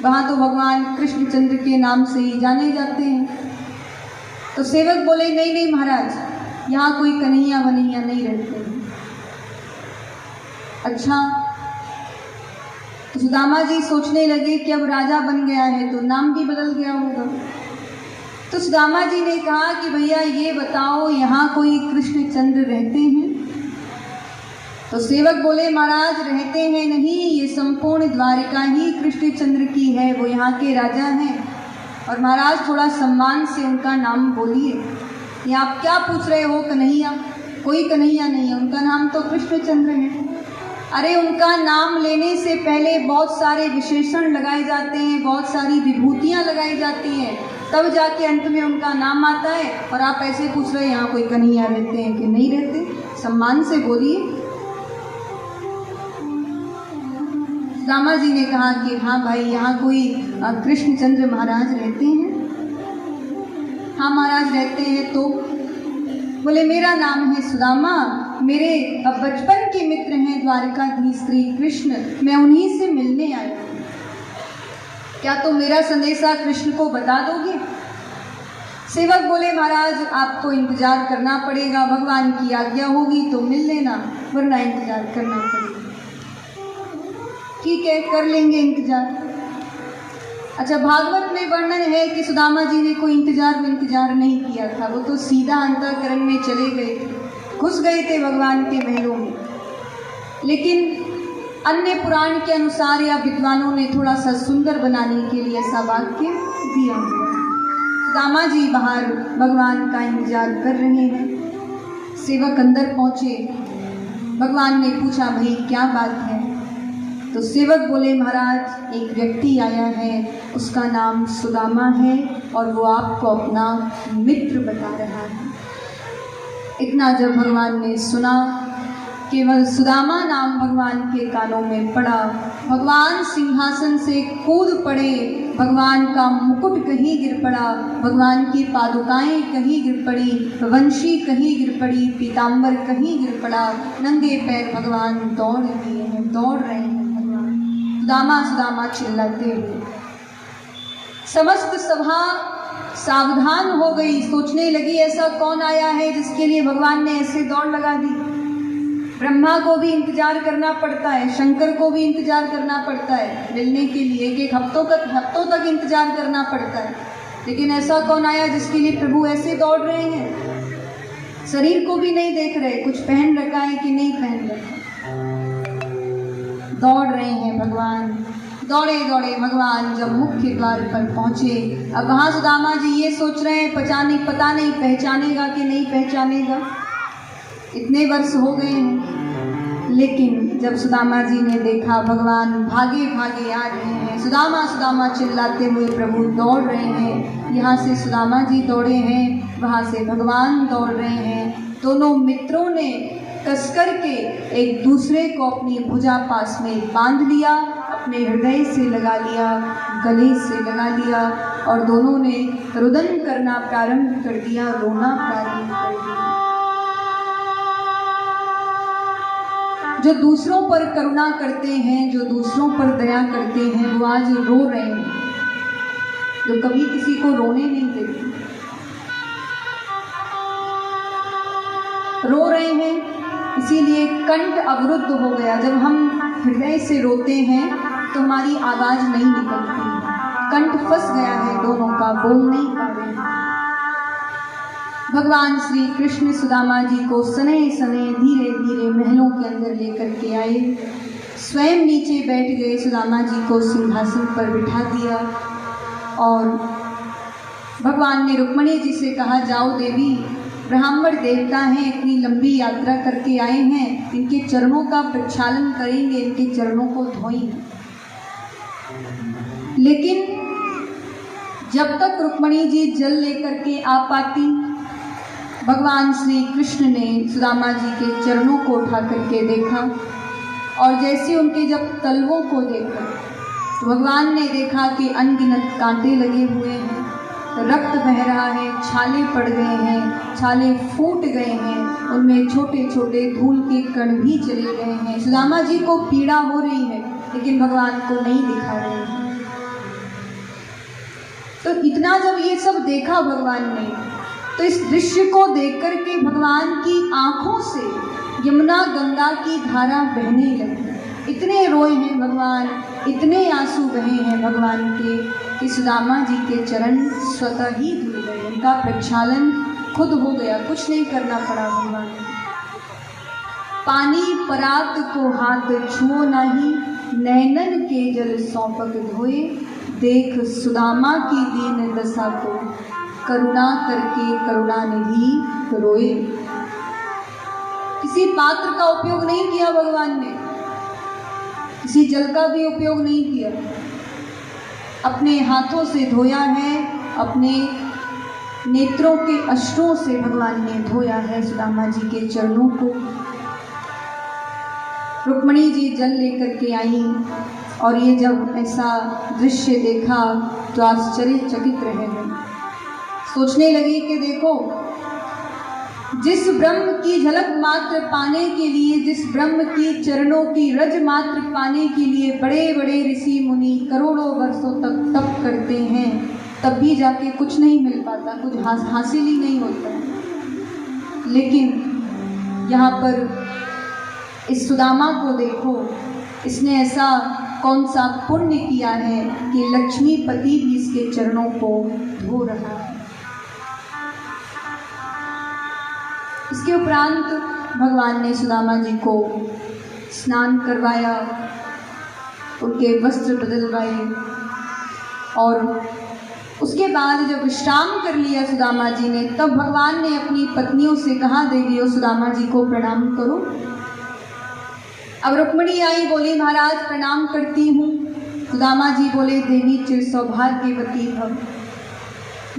वहाँ तो भगवान कृष्णचंद्र के नाम से ही जाने जाते हैं। तो सेवक बोले नहीं नहीं महाराज यहाँ कोई कन्हैया वन्हैया नहीं रहते हैं। अच्छा, तो सुदामा जी सोचने लगे कि अब राजा बन गया है तो नाम भी बदल गया होगा। तो सुदामा जी ने कहा कि भैया ये बताओ यहाँ कोई कृष्णचंद्र रहते हैं। तो सेवक बोले महाराज रहते हैं नहीं, ये संपूर्ण द्वारिका ही कृष्णचंद्र की है, वो यहाँ के राजा हैं। और महाराज थोड़ा सम्मान से उनका नाम बोलिए। ये आप क्या पूछ रहे हो कन्हैया? कोई कन्हैया नहीं है, उनका नाम तो कृष्णचंद्र है। अरे उनका नाम लेने से पहले बहुत सारे विशेषण लगाए जाते हैं, बहुत सारी विभूतियाँ लगाई जाती हैं, तब जाके अंत में उनका नाम आता है। और आप ऐसे पूछ रहे हैं यहाँ कोई कन्हैया रहते हैं कि नहीं रहते। सम्मान से बोलिए। सुदामा जी ने कहा कि हाँ भाई, यहाँ कोई कृष्णचंद्र महाराज रहते हैं? हाँ महाराज रहते हैं। तो बोले मेरा नाम है सुदामा, मेरे बचपन के मित्र हैं द्वारकाधीश श्री कृष्ण, मैं उन्हीं से मिलने आया हूँ। क्या तो मेरा संदेशा कृष्ण को बता दोगे? सेवक बोले महाराज आपको इंतजार करना पड़ेगा, भगवान की आज्ञा होगी तो मिल लेना, वरना इंतजार करना पड़ेगा। ठीक है, कर लेंगे इंतजार। अच्छा, भागवत में वर्णन है कि सुदामा जी ने कोई इंतजार नहीं किया था, वो तो सीधा अंतःकरण में चले गए थे, घुस गए थे भगवान के महलों में। लेकिन अन्य पुराण के अनुसार या विद्वानों ने थोड़ा सा सुंदर बनाने के लिए ऐसा वाक्य दिया। सुदामा जी बाहर भगवान का इंतजार कर रहे हैं। सेवक अंदर पहुंचे, भगवान ने पूछा भाई क्या बात है? तो सेवक बोले महाराज एक व्यक्ति आया है, उसका नाम सुदामा है और वो आपको अपना मित्र बता रहा है। इतना जब भगवान ने सुना, केवल सुदामा नाम भगवान के कानों में पड़ा, भगवान सिंहासन से कूद पड़े, भगवान का मुकुट कहीं गिर पड़ा, भगवान की पादुकाएं कहीं गिर पड़ी, वंशी कहीं गिर पड़ी, पीताम्बर कहीं गिर पड़ा, नंगे पैर भगवान दौड़ रहे हैं भगवान, सुदामा सुदामा चिल्लाते हुए। समस्त सभा सावधान हो गई, सोचने लगी ऐसा कौन आया है जिसके लिए भगवान ने ऐसे दौड़ लगा दी। ब्रह्मा को भी इंतजार करना पड़ता है, शंकर को भी इंतजार करना पड़ता है मिलने के लिए, एक हफ्तों तक इंतजार करना पड़ता है। लेकिन ऐसा कौन आया जिसके लिए प्रभु ऐसे दौड़ रहे हैं? शरीर को भी नहीं देख रहे, कुछ पहन रखा है कि नहीं पहन रखा, दौड़ रहे हैं भगवान। दौड़े दौड़े भगवान जब मुख्य द्वार पर पहुंचे, अब वहाँ सुदामा जी ये सोच रहे हैं पता नहीं पहचानेगा कि नहीं पहचानेगा, इतने वर्ष हो गए हैं। लेकिन जब सुदामा जी ने देखा भगवान भागे भागे आ रहे हैं, सुदामा सुदामा चिल्लाते हुए प्रभु दौड़ रहे हैं, यहाँ से सुदामा जी दौड़े हैं, वहाँ से भगवान दौड़ रहे हैं। दोनों मित्रों ने कसकर के एक दूसरे को अपनी भुजा पास में बांध लिया, अपने हृदय से लगा लिया, गले से लगा लिया और दोनों ने रुदन करना प्रारंभ कर दिया, रोना प्रारंभ कर दिया। जो दूसरों पर करुणा करते हैं, जो दूसरों पर दया करते हैं, वो आज रो रहे हैं, जो कभी किसी को रोने नहीं देते, रो रहे हैं। इसीलिए कंठ अवरुद्ध हो गया। जब हम हृदय से रोते हैं तो हमारी आवाज़ नहीं निकलती, कंठ फंस गया है दोनों का, बोल नहीं पा रहे। भगवान श्री कृष्ण सुदामा जी को सने सने धीरे धीरे महलों के अंदर लेकर के आए, स्वयं नीचे बैठ गए, सुदामा जी को सिंहासन पर बिठा दिया और भगवान ने रुक्मणी जी से कहा जाओ देवी, ब्राह्मण देवता हैं, इतनी लंबी यात्रा करके आए हैं, इनके चरणों का प्रक्षालन करेंगे, इनके चरणों को धोएंगे। लेकिन जब तक रुक्मणी जी जल लेकर के आ पाती, भगवान श्री कृष्ण ने सुदामा जी के चरणों को उठा करके देखा और जैसे उनके जब तलवों को देखा तो भगवान ने देखा कि अनगिनत कांटे लगे हुए हैं, रक्त बह रहा है, छाले पड़ गए हैं, छाले फूट गए हैं, उनमें छोटे छोटे धूल के कण भी चले गए हैं। सुदामा जी को पीड़ा हो रही है लेकिन भगवान को नहीं दिखा रहे हैं। तो इतना जब ये सब देखा भगवान ने, तो इस दृश्य को देख कर के भगवान की आंखों से यमुना गंगा की धारा बहने लगी। इतने रोए हैं भगवान, इतने आंसू बहे हैं भगवान के कि सुदामा जी के चरण स्वतः ही धुल गए, उनका प्रक्षालन खुद हो गया, कुछ नहीं करना पड़ा भगवान को। पानी परात को हाथ छुओ नाही, नैनन के जल सौंपक धोए, देख सुदामा की दीन दशा को, करुणा करके करुणा निधि रोए। किसी पात्र का उपयोग नहीं किया भगवान ने, किसी जल का भी उपयोग नहीं किया, अपने हाथों से धोया है, अपने नेत्रों के अश्रुओं से भगवान ने धोया है सुदामा जी के चरणों को। रुक्मणी जी जल लेकर के आई और ये जब ऐसा दृश्य देखा तो आश्चर्यचकित रह गई। सोचने लगी कि देखो, जिस ब्रह्म की झलक मात्र पाने के लिए, जिस ब्रह्म की चरणों की रज मात्र पाने के लिए बड़े बड़े ऋषि मुनि करोड़ों वर्षों तक तप करते हैं, तब भी जाके कुछ नहीं मिल पाता, कुछ हासिल ही नहीं होता। लेकिन यहाँ पर इस सुदामा को देखो, इसने ऐसा कौन सा पुण्य किया है कि लक्ष्मीपति भी इसके चरणों को धो रहा है। इसके उपरांत भगवान ने सुदामा जी को स्नान करवाया, उनके वस्त्र बदलवाए और उसके बाद जब विश्राम कर लिया सुदामा जी ने, तब भगवान ने अपनी पत्नियों से कहा, देवियों सुदामा जी को प्रणाम करो। अब रुक्मणी आई, बोली महाराज प्रणाम करती हूँ। सुदामा जी बोले, देवी चिर सौभाग्यवती भव।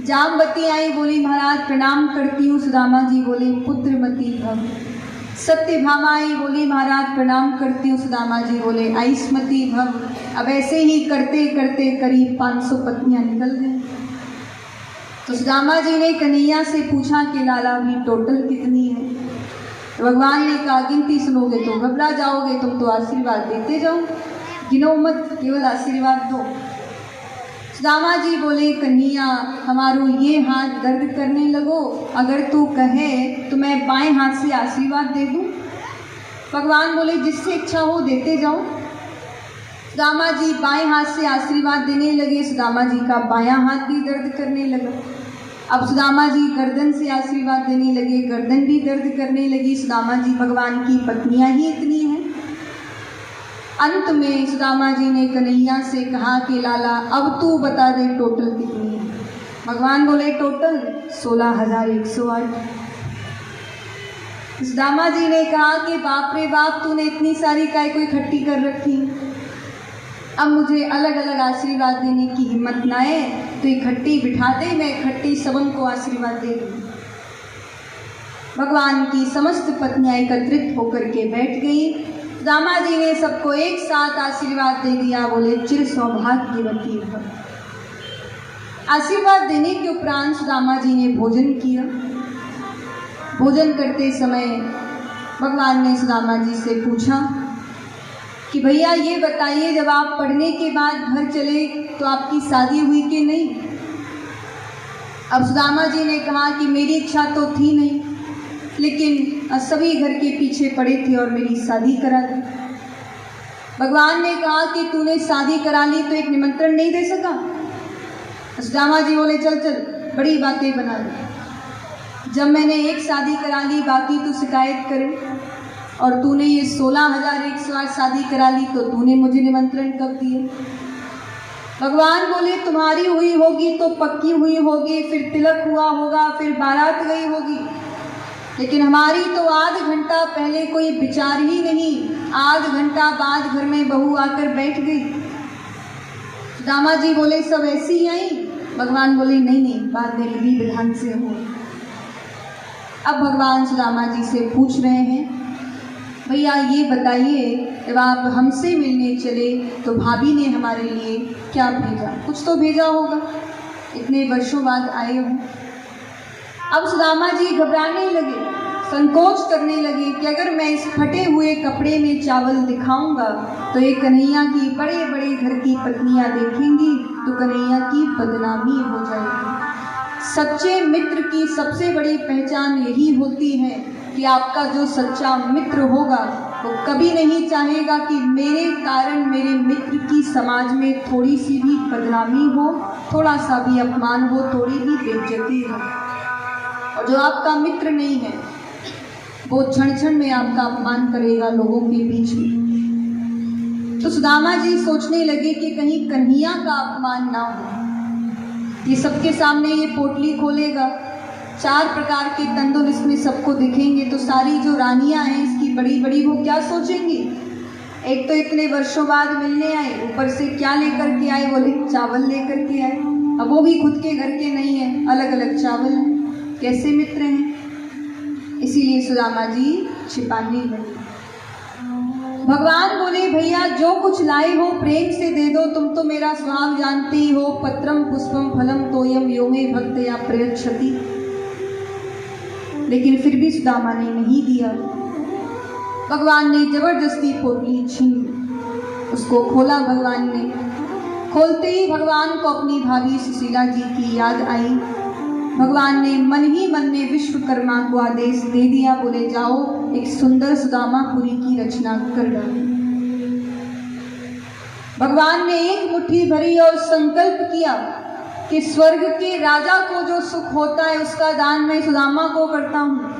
जामवती आई, बोली महाराज प्रणाम करती हूँ। सुदामा जी बोले, पुत्रमती भव। सत्यभामा आई, बोली महाराज प्रणाम करती हूँ। सुदामा जी बोले, आयुष्मती भव। अब ऐसे ही करते करते करीब 500 पत्नियां निकल गई। तो सुदामा जी ने कन्हैया से पूछा कि लाला अभी टोटल कितनी है? तो भगवान ने कहा, गिनती सुनोगे तो घबरा जाओगे, तुम तो आशीर्वाद देते जाओ, गिनो मत, केवल आशीर्वाद दो। सुदामा जी बोले, कन्हैया हमारो ये हाथ दर्द करने लगो, अगर तू कहे तो मैं बाएं हाथ से आशीर्वाद दे दूं। भगवान बोले, जिससे इच्छा हो देते जाओ। सुदामा जी बाएं हाथ से आशीर्वाद देने लगे। सुदामा जी का बायां हाथ भी दर्द करने लगा। अब सुदामा जी गर्दन से आशीर्वाद देने लगे, गर्दन भी दर्द करने लगी। सुदामा जी भगवान की पत्नियां ही इतनी हैं। अंत में सुदामा जी ने कन्हैया से कहा कि लाला अब तू बता दे टोटल कितनी है। भगवान बोले, टोटल 16,108। सुदामा जी ने कहा कि बाप रे बाप, तूने इतनी सारी काय को इकट्ठी कर रखी, अब मुझे अलग अलग आशीर्वाद देने की हिम्मत ना है, तो इकट्ठी बिठा दे, मैं इकट्ठी सबन को आशीर्वाद दे दूँ। भगवान की समस्त पत्नियां एकत्रित होकर के बैठ गई। सुदामा जी ने सबको एक साथ आशीर्वाद दे दिया, बोले चिर सौभाग्यवती भव। आशीर्वाद देने के उपरांत सुदामा जी ने भोजन किया। भोजन करते समय भगवान ने सुदामा जी से पूछा कि भैया ये बताइए, जब आप पढ़ने के बाद घर चले तो आपकी शादी हुई कि नहीं? अब सुदामा जी ने कहा कि मेरी इच्छा तो थी नहीं, लेकिन सभी घर के पीछे पड़े थे और मेरी शादी करा दी। भगवान ने कहा कि तूने शादी करा ली तो एक निमंत्रण नहीं दे सका? सुदामा जी बोले, चल चल बड़ी बातें बना दी। जब मैंने एक शादी करा ली, बाकी तू शिकायत करे, और तूने ये 16,108 शादी करा ली, तो तूने मुझे निमंत्रण कब दिए? भगवान बोले, तुम्हारी हुई होगी तो पक्की हुई होगी, फिर तिलक हुआ होगा, फिर बारात गई होगी, लेकिन हमारी तो आध घंटा पहले कोई विचार ही नहीं, आध घंटा बाद घर में बहू आकर बैठ गई। सुदामा जी बोले, सब ऐसी ही आई? भगवान बोले, नहीं नहीं, बाद में विधि विधान से हो। अब भगवान सुदामा जी से पूछ रहे हैं, भैया ये बताइए, जब आप हमसे मिलने चले तो भाभी ने हमारे लिए क्या भेजा? कुछ तो भेजा होगा, इतने वर्षों बाद आए हो। अब सुदामा जी घबराने लगे, संकोच करने लगे कि अगर मैं इस फटे हुए कपड़े में चावल दिखाऊंगा तो ये कन्हैया की बड़े बड़े घर की पत्नियां देखेंगी तो कन्हैया की बदनामी हो जाएगी। सच्चे मित्र की सबसे बड़ी पहचान यही होती है कि आपका जो सच्चा मित्र होगा वो कभी नहीं चाहेगा कि मेरे कारण मेरे मित्र की समाज में थोड़ी सी भी बदनामी हो, थोड़ा सा भी अपमान हो, थोड़ी भी बेइज्जती हो। और जो आपका मित्र नहीं है वो क्षण क्षण में आपका अपमान करेगा लोगों के बीच में। तो सुदामा जी सोचने लगे कि कहीं कन्हैया का अपमान ना हो। ये सबके सामने ये पोटली खोलेगा, 4 प्रकार के तंदुर इसमें सबको दिखेंगे, तो सारी जो रानियां हैं इसकी बड़ी बड़ी, वो क्या सोचेंगी? एक तो इतने वर्षों बाद मिलने आए, ऊपर से क्या लेकर के आए? बोले चावल लेकर के आए। अब वो भी खुद के घर के नहीं है, अलग अलग चावल हैं, कैसे मित्र हैं। इसीलिए सुदामा जी छिपाने लगे। भगवान बोले, भैया जो कुछ लाए हो प्रेम से दे दो, तुम तो मेरा स्वभाव जानते ही हो, पत्रम पुष्पम फलम तोयम यो मे भक्तया प्रयच्छति। लेकिन फिर भी सुदामा ने नहीं दिया। भगवान ने जबरदस्ती पोटली छीन ली, उसको खोला। भगवान ने खोलते ही भगवान को अपनी भाभी सुशीला जी की याद आई। भगवान ने मन ही मन में विश्वकर्मा को आदेश दे दिया, बोले जाओ एक सुंदर सुदामापुरी की रचना कर डालो। भगवान ने एक मुट्ठी भरी और संकल्प किया कि स्वर्ग के राजा को जो सुख होता है उसका दान मैं सुदामा को करता हूँ।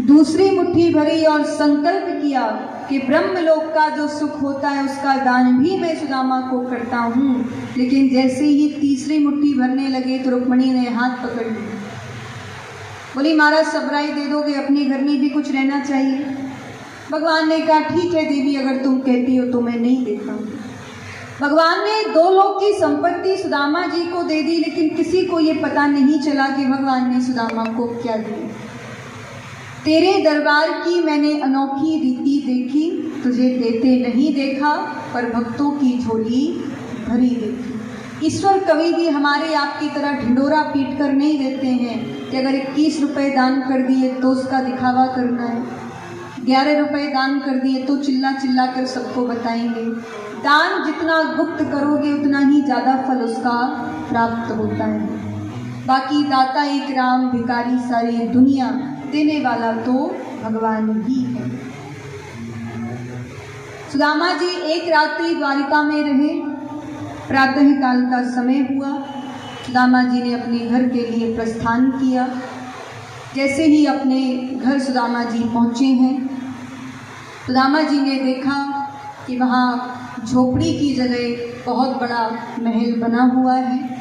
दूसरी मुट्ठी भरी और संकल्प किया कि ब्रह्मलोक का जो सुख होता है उसका दान भी मैं सुदामा को करता हूँ। लेकिन जैसे ही तीसरी मुट्ठी भरने लगे तो रुक्मणी ने हाथ पकड़ लिया, बोली महाराज सबराई दे दोगे, अपने घर में भी कुछ रहना चाहिए। भगवान ने कहा ठीक है देवी, अगर तुम कहती हो तो मैं नहीं देता हूँ। भगवान ने 2 लोक की संपत्ति सुदामा जी को दे दी, लेकिन किसी को ये पता नहीं चला कि भगवान ने सुदामा को क्या दिया। तेरे दरबार की मैंने अनोखी रीति देखी, तुझे देते नहीं देखा, पर भक्तों की झोली भरी देखी। ईश्वर कभी भी हमारे आपकी तरह ढिंडोरा पीट कर नहीं देते हैं कि अगर 21 रुपये दान कर दिए तो उसका दिखावा करना है, 11 रुपये दान कर दिए तो चिल्ला चिल्ला कर सबको बताएंगे। दान जितना गुप्त करोगे उतना ही ज़्यादा फल उसका प्राप्त होता है। बाकी दाता एक राम, भिखारी सारी दुनिया, देने वाला तो भगवान ही है। सुदामा जी एक रात्रि द्वारिका में रहे। प्रातः काल का समय हुआ, सुदामा जी ने अपने घर के लिए प्रस्थान किया। जैसे ही अपने घर सुदामा जी पहुँचे हैं, सुदामा जी ने देखा कि वहाँ झोपड़ी की जगह बहुत बड़ा महल बना हुआ है।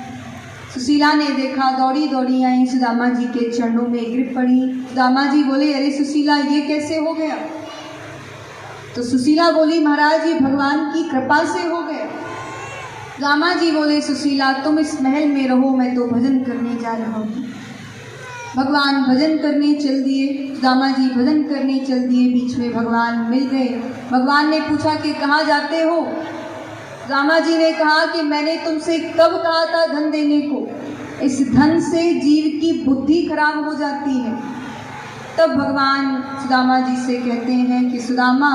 सुशीला ने देखा, दौड़ी दौड़ी आई, सुदामा जी के चरणों में गिर पड़ी। सुदामा जी बोले, अरे सुशीला ये कैसे हो गया? तो सुशीला बोली, महाराज ये भगवान की कृपा से हो गया। सुदामा जी बोले, सुशीला तुम इस महल में रहो, मैं तो भजन करने जा रहा हूँ। भगवान भजन करने चल दिए। सुदामा जी भजन करने चल दिए। बीच में भगवान मिल गए। भगवान ने पूछा कि कहाँ जाते हो? सुदामा जी ने कहा कि मैंने तुमसे कब कहा था धन देने को? इस धन से जीव की बुद्धि खराब हो जाती है। तब भगवान सुदामा जी से कहते हैं कि सुदामा,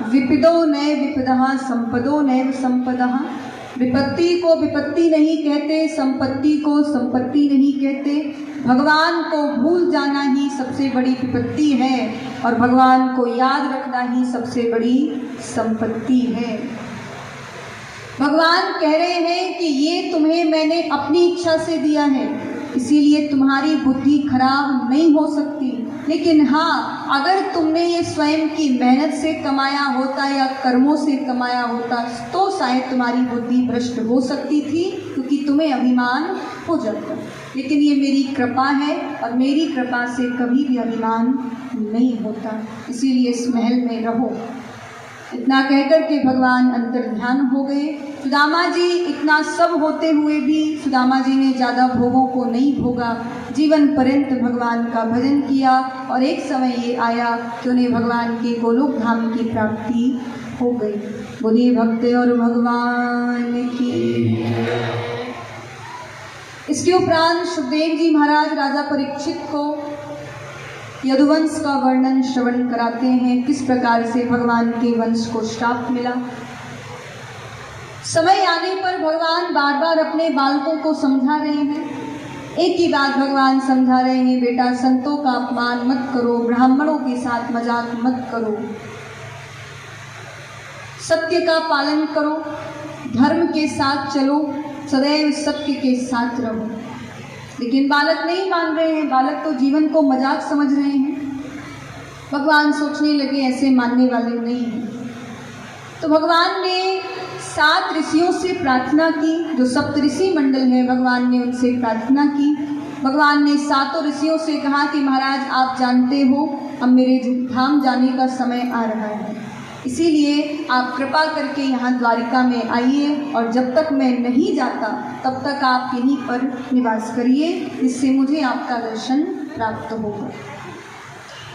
विपदो नैव विपदः संपदो नैव संपदः। विपत्ति को विपत्ति नहीं कहते, संपत्ति को संपत्ति नहीं कहते। भगवान को भूल जाना ही सबसे बड़ी विपत्ति है और भगवान को याद रखना ही सबसे बड़ी संपत्ति है। भगवान कह रहे हैं कि ये तुम्हें मैंने अपनी इच्छा से दिया है, इसीलिए तुम्हारी बुद्धि खराब नहीं हो सकती। लेकिन हाँ, अगर तुमने ये स्वयं की मेहनत से कमाया होता या कर्मों से कमाया होता तो शायद तुम्हारी बुद्धि भ्रष्ट हो सकती थी, क्योंकि तुम्हें अभिमान हो जाता। लेकिन ये मेरी कृपा है और मेरी कृपा से कभी भी अभिमान नहीं होता, इसीलिए इस महल में रहो। इतना कहकर के भगवान अंतर्ध्यान हो गए। सुदामा जी इतना सब होते हुए भी सुदामा जी ने ज़्यादा भोगों को नहीं भोगा, जीवन पर्यंत भगवान का भजन किया और एक समय ये आया कि उन्हें भगवान के गोलोक धाम की प्राप्ति हो गई। बोलिए भक्त और भगवान की। इसके उपरांत सुखदेव जी महाराज राजा परीक्षित को यदुवंश का वर्णन श्रवण कराते हैं, किस प्रकार से भगवान के वंश को श्राप मिला। समय आने पर भगवान बार बार अपने बालकों को समझा रहे हैं। एक ही बात भगवान समझा रहे हैं, बेटा संतों का अपमान मत करो, ब्राह्मणों के साथ मजाक मत करो, सत्य का पालन करो, धर्म के साथ चलो, सदैव सत्य के साथ रहो। लेकिन बालक नहीं मान रहे हैं, बालक तो जीवन को मजाक समझ रहे हैं। भगवान सोचने लगे ऐसे मानने वाले नहीं हैं। तो भगवान ने 7 ऋषियों से प्रार्थना की, जो सप्तऋषि मंडल है, भगवान ने उनसे प्रार्थना की। भगवान ने 7 ऋषियों से कहा कि महाराज आप जानते हो अब मेरे धाम जाने का समय आ रहा है। इसीलिए आप कृपा करके यहाँ द्वारिका में आइए और जब तक मैं नहीं जाता तब तक आप यहीं पर निवास करिए, जिससे मुझे आपका दर्शन प्राप्त होगा।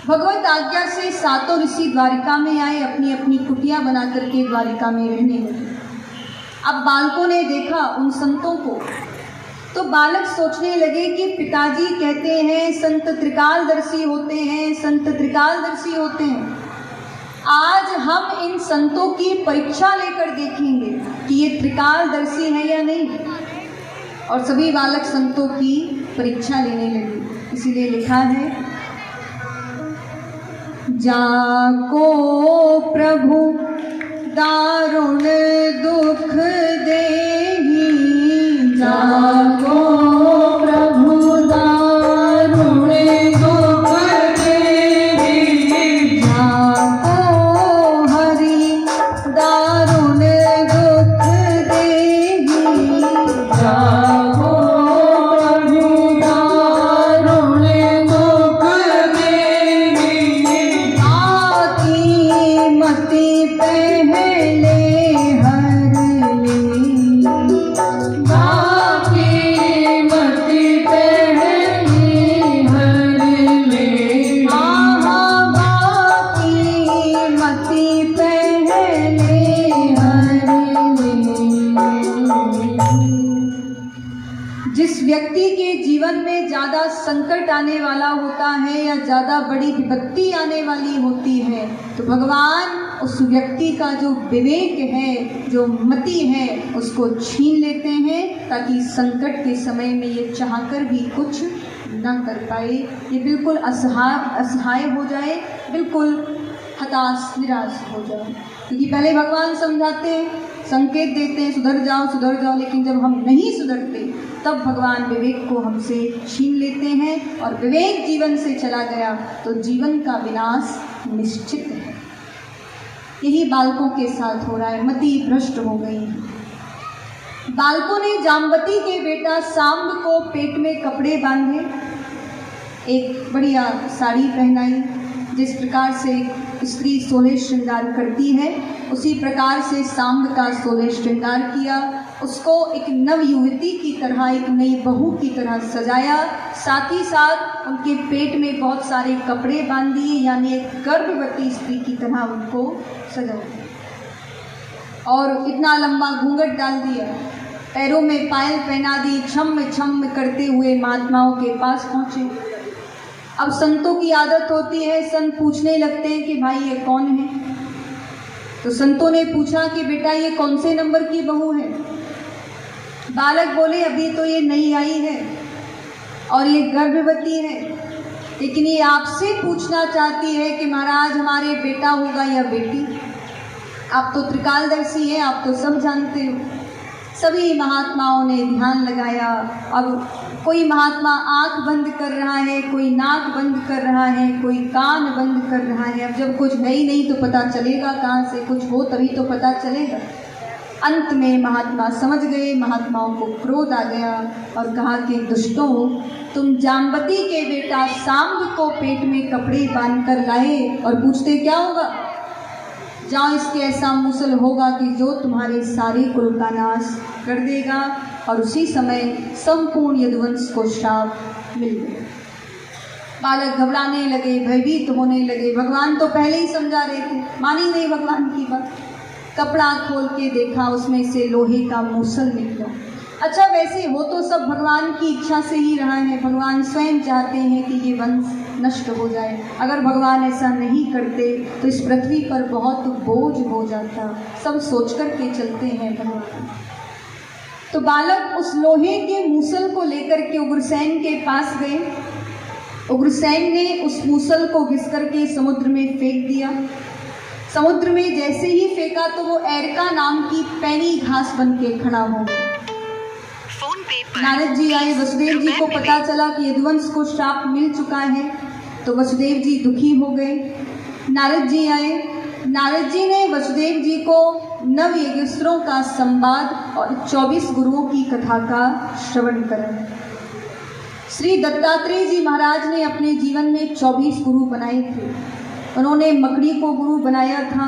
भगवत आज्ञा से सातों ऋषि द्वारिका में आए, अपनी अपनी कुटिया बना करके द्वारिका में रहने लगे। अब बालकों ने देखा उन संतों को, तो बालक सोचने लगे कि पिताजी कहते हैं संत त्रिकालदर्शी होते हैं, संत त्रिकालदर्शी होते हैं। आज हम इन संतों की परीक्षा लेकर देखेंगे कि ये त्रिकालदर्शी है या नहीं। और सभी बालक संतों की परीक्षा लेने लगे। इसीलिए लिखा है, जाको प्रभु दारुण दुख देहि, जाको प्रभु दारुण दुख देहि, जाको हरि दारुण दुख देहि, जाको प्रभु दारुण दुख देहि, आकी मति पहले हर ले, बाकी मति पहले हर ले, आहा बाकी मति पहले हर ले। जिस व्यक्ति के जीवन में ज़्यादा संकट आने वाला होता है या ज़्यादा बड़ी विपत्ति आने वाली होती है, तो भगवान उस व्यक्ति का जो विवेक है, जो मति है, उसको छीन लेते हैं, ताकि संकट के समय में ये चाहकर भी कुछ न कर पाए, ये बिल्कुल असहाय हो जाए, बिल्कुल हताश निराश हो जाए। क्योंकि पहले भगवान समझाते हैं, संकेत देते हैं, सुधर जाओ, लेकिन जब हम नहीं सुधरते तब भगवान विवेक को हमसे छीन लेते हैं, और विवेक जीवन से चला गया तो जीवन का विनाश निश्चित है। यही बालकों के साथ हो रहा है, मति भ्रष्ट हो गई है। बालकों ने जाम्बती के बेटा सांब को पेट में कपड़े बांधे, एक बढ़िया साड़ी पहनाई। जिस प्रकार से स्त्री 16 श्रृंगार करती है, उसी प्रकार से सांब का 16 श्रृंगार किया। उसको एक नव युवती की तरह, एक नई बहू की तरह सजाया। साथ ही साथ उनके पेट में बहुत सारे कपड़े बांध दिए, यानी एक गर्भवती स्त्री की तरह उनको सजाया। और इतना लंबा घूंघट डाल दिया, पैरों में पायल पहना दी, छम छम करते हुए महात्माओं के पास पहुँचे। अब संतों की आदत होती है, संत पूछने लगते हैं कि भाई ये कौन है। तो संतों ने पूछा कि बेटा ये कौन से नंबर की बहू है। बालक बोले अभी तो ये नई आई है और ये गर्भवती है, लेकिन ये आपसे पूछना चाहती है कि महाराज हमारे बेटा होगा या बेटी। आप तो त्रिकालदर्शी हैं, आप तो सब जानते हो। सभी महात्माओं ने ध्यान लगाया। अब कोई महात्मा आंख बंद कर रहा है, कोई नाक बंद कर रहा है, कोई कान बंद कर रहा है। अब जब कुछ है ही नहीं तो पता चलेगा कहाँ से, कुछ हो तभी तो पता चलेगा। अंत में महात्मा समझ गए, महात्माओं को क्रोध आ गया और कहा कि दुष्टों, तुम जाम्बती के बेटा सांब को पेट में कपड़े बांध कर लाए और पूछते क्या होगा। जाओ, इसके ऐसा मूसल होगा कि जो तुम्हारे सारे कुल का नाश कर देगा। और उसी समय संपूर्ण यदुवंश को श्राप मिल गया। बालक घबराने लगे, भयभीत होने लगे। भगवान तो पहले ही समझा रहे थे, मानी नहीं भगवान की बात। कपड़ा खोल के देखा, उसमें से लोहे का मूसल निकला। अच्छा, वैसे हो तो सब भगवान की इच्छा से ही रहा है। भगवान स्वयं चाहते हैं कि ये वंश नष्ट हो जाए। अगर भगवान ऐसा नहीं करते तो इस पृथ्वी पर बहुत बोझ हो जाता। सब सोच कर के चलते हैं भगवान। तो बालक उस लोहे के मूसल को लेकर के उग्रसेन के पास गए। उग्रसेन ने उस मूसल को घिस करके समुद्र में फेंक दिया। समुद्र में जैसे ही फेंका तो वो एरका नाम की पैनी घास बन के खड़ा हो गया। नारद जी आए, वसुदेव जी को पता चला कि यदुवंश को श्राप मिल चुका है, तो वसुदेव जी दुखी हो गए। नारद जी आए, नारद जी ने वसुदेव जी को नव यज्ञस्त्रों का संवाद और 24 गुरुओं की कथा का श्रवण कराया। श्री दत्तात्रेय जी महाराज ने अपने जीवन में 24 गुरु बनाए थे। उन्होंने मकड़ी को गुरु बनाया था,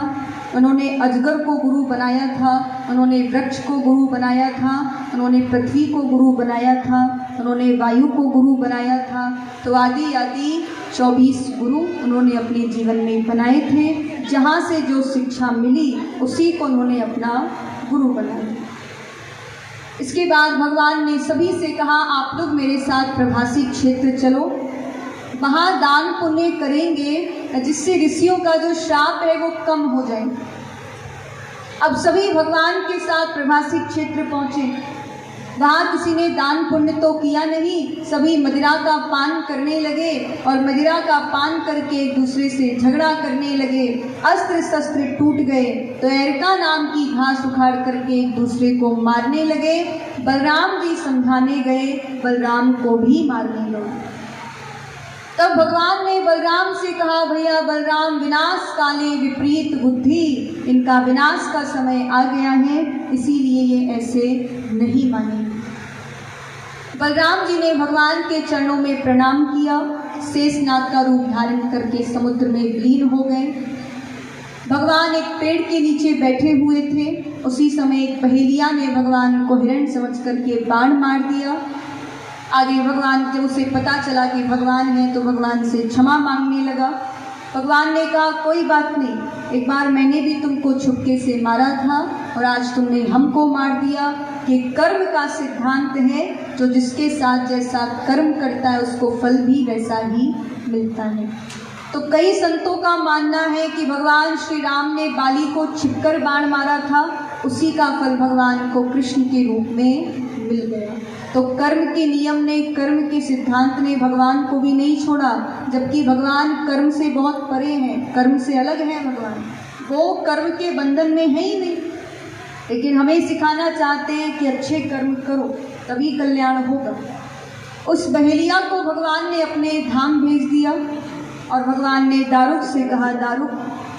उन्होंने अजगर को गुरु बनाया था, उन्होंने वृक्ष को गुरु बनाया था, उन्होंने पृथ्वी को गुरु बनाया था, उन्होंने वायु को गुरु बनाया था। तो आदि आदि 24 गुरु उन्होंने अपने जीवन में बनाए थे। जहाँ से जो शिक्षा मिली उसी को उन्होंने अपना गुरु बनाया। इसके बाद भगवान ने सभी से कहा, आप लोग मेरे साथ प्रभासी क्षेत्र चलो, वहाँ दान पुण्य करेंगे जिससे ऋषियों का जो श्राप है वो कम हो जाए। अब सभी भगवान के साथ प्रभासी क्षेत्र पहुँचे। वहाँ किसी ने दान पुण्य तो किया नहीं, सभी मदिरा का पान करने लगे और मदिरा का पान करके एक दूसरे से झगड़ा करने लगे। अस्त्र शस्त्र टूट गए तो एरका नाम की घास उखाड़ करके एक दूसरे को मारने लगे। बलराम जी समझाने गए, बलराम को भी मारने लगे। तब भगवान ने बलराम से कहा, भैया बलराम, विनाश काले विपरीत बुद्धि, इनका विनाश का समय आ गया है, इसीलिए ये ऐसे नहीं मानेंगे। बलराम जी ने भगवान के चरणों में प्रणाम किया, शेषनाग का रूप धारण करके समुद्र में विलीन हो गए। भगवान एक पेड़ के नीचे बैठे हुए थे। उसी समय एक पहेलिया ने भगवान को हिरण समझ करके बाण मार दिया। आगे भगवान के उसे पता चला कि भगवान है तो भगवान से क्षमा मांगने लगा। भगवान ने कहा, कोई बात नहीं, एक बार मैंने भी तुमको छुपके से मारा था और आज तुमने हमको मार दिया। कि कर्म का सिद्धांत है, जो जिसके साथ जैसा कर्म करता है उसको फल भी वैसा ही मिलता है। तो कई संतों का मानना है कि भगवान श्री राम ने बाली को छिपकर बाण मारा था, उसी का फल भगवान को कृष्ण के रूप में मिल गया। तो कर्म के नियम ने, कर्म के सिद्धांत ने भगवान को भी नहीं छोड़ा, जबकि भगवान कर्म से बहुत परे हैं, कर्म से अलग है भगवान, वो कर्म के बंधन में है ही नहीं। लेकिन हमें सिखाना चाहते हैं कि अच्छे कर्म करो तभी कल्याण होगा। उस बहेलिया को भगवान ने अपने धाम भेज दिया और भगवान ने दारुक से कहा, दारुक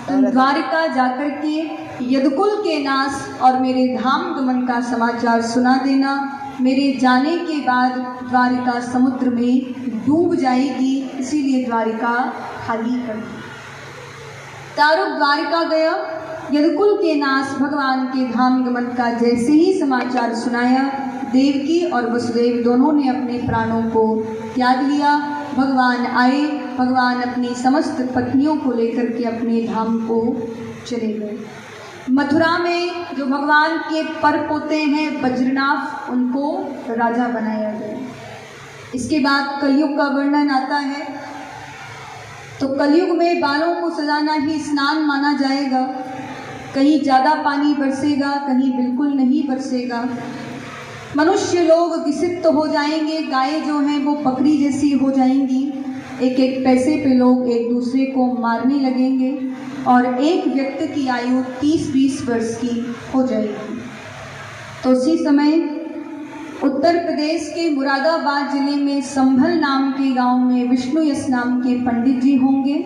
तुम द्वारका जाकर के यदुकुल के नाश और मेरे धाम गमन का समाचार सुना देना। मेरे जाने के बाद द्वारिका समुद्र में डूब जाएगी, इसीलिए द्वारिका खाली कर दी। दारुक द्वारिका गया, यदुकुल के नाश भगवान के धाम गमन का जैसे ही समाचार सुनाया, देवकी और वसुदेव दोनों ने अपने प्राणों को त्याग लिया। भगवान आए, भगवान अपनी समस्त पत्नियों को लेकर के अपने धाम को चले गए। मथुरा में जो भगवान के पर पोते हैं बज्रनाथ, उनको राजा बनाया गया। इसके बाद कलयुग का वर्णन आता है। तो कलयुग में बालों को सजाना ही स्नान माना जाएगा। कहीं ज़्यादा पानी बरसेगा, कहीं बिल्कुल नहीं बरसेगा। मनुष्य लोग विसित हो जाएंगे, गाय जो हैं वो बकरी जैसी हो जाएंगी। एक एक पैसे पे लोग एक दूसरे को मारने लगेंगे और एक व्यक्ति की आयु 30-20 वर्ष की हो जाएगी। तो उसी समय उत्तर प्रदेश के मुरादाबाद जिले में संभल नाम के गांव में विष्णु यश नाम के पंडित जी होंगे।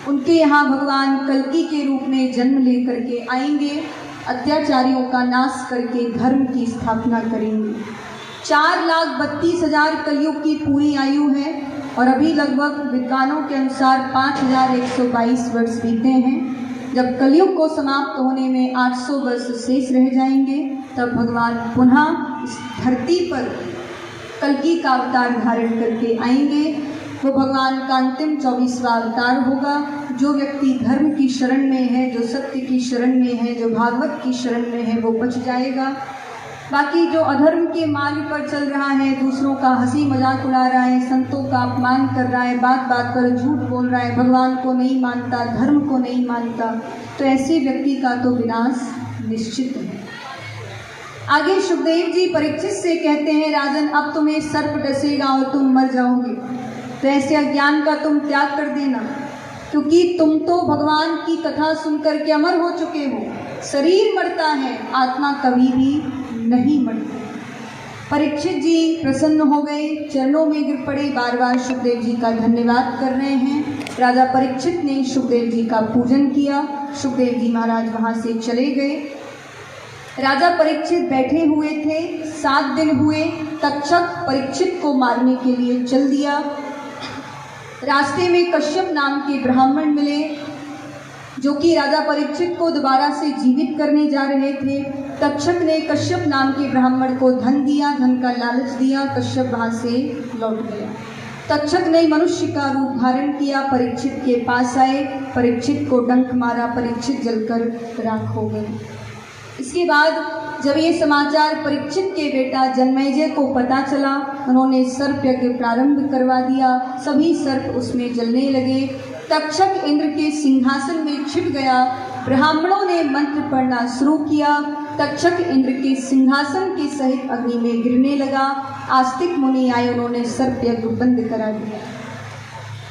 उनके यहाँ भगवान कल्कि के रूप में जन्म लेकर के आएंगे, अत्याचारियों का नाश करके धर्म की स्थापना करेंगे। 4,32,000 कलयुग की पूरी आयु है और अभी लगभग विद्वानों के अनुसार 5,122 वर्ष बीते हैं। जब कलयुग को समाप्त होने में 800 वर्ष शेष रह जाएंगे, तब भगवान पुनः इस धरती पर कल्कि का अवतार धारण करके आएंगे। वो भगवान का अंतिम 24वां अवतार होगा। जो व्यक्ति धर्म की शरण में है, जो सत्य की शरण में है, जो भागवत की शरण में है, वो बच जाएगा। बाकी जो अधर्म के मार्ग पर चल रहा है, दूसरों का हंसी मजाक उड़ा रहा है, संतों का अपमान कर रहा है, बात बात पर झूठ बोल रहा है, भगवान को नहीं मानता, धर्म को नहीं मानता, तो ऐसे व्यक्ति का तो विनाश निश्चित है। आगे सुखदेव जी परीक्षित से कहते हैं, राजन अब तुम्हें सर्प डसेगा और तुम मर जाओगे, तो ऐसे अज्ञान का तुम त्याग कर देना, क्योंकि तुम तो भगवान की कथा सुनकर के अमर हो चुके हो। शरीर मरता है, आत्मा कभी भी नहीं मरती। परीक्षित जी प्रसन्न हो गए, चरणों में गिर पड़े, बार बार सुखदेव जी का धन्यवाद कर रहे हैं। राजा परीक्षित ने सुखदेव जी का पूजन किया। सुखदेव जी महाराज वहाँ से चले गए। राजा परीक्षित बैठे हुए थे। 7 दिन हुए, तक्षक परीक्षित को मारने के लिए चल दिया। रास्ते में कश्यप नाम के ब्राह्मण मिले। जो कि राजा परीक्षित को दोबारा से जीवित करने जा रहे थे। तक्षक ने कश्यप नाम के ब्राह्मण को धन दिया, धन का लालच दिया। कश्यप वहाँ से लौट गया। तक्षक ने मनुष्य का रूप धारण किया, परीक्षित के पास आए, परीक्षित को डंक मारा, परीक्षित जलकर राख हो गए। इसके बाद जब ये समाचार परीक्षित के बेटा जन्मेजय को पता चला, उन्होंने सर्प यज्ञ प्रारंभ करवा दिया। सभी सर्प उसमें जलने लगे। तक्षक इंद्र के सिंहासन में छिप गया। ब्राह्मणों ने मंत्र पढ़ना शुरू किया। तक्षक इंद्र के सिंहासन के सहित अग्नि में गिरने लगा। आस्तिक मुनि आए, उन्होंने सर्प यज्ञ बंद करा दिया।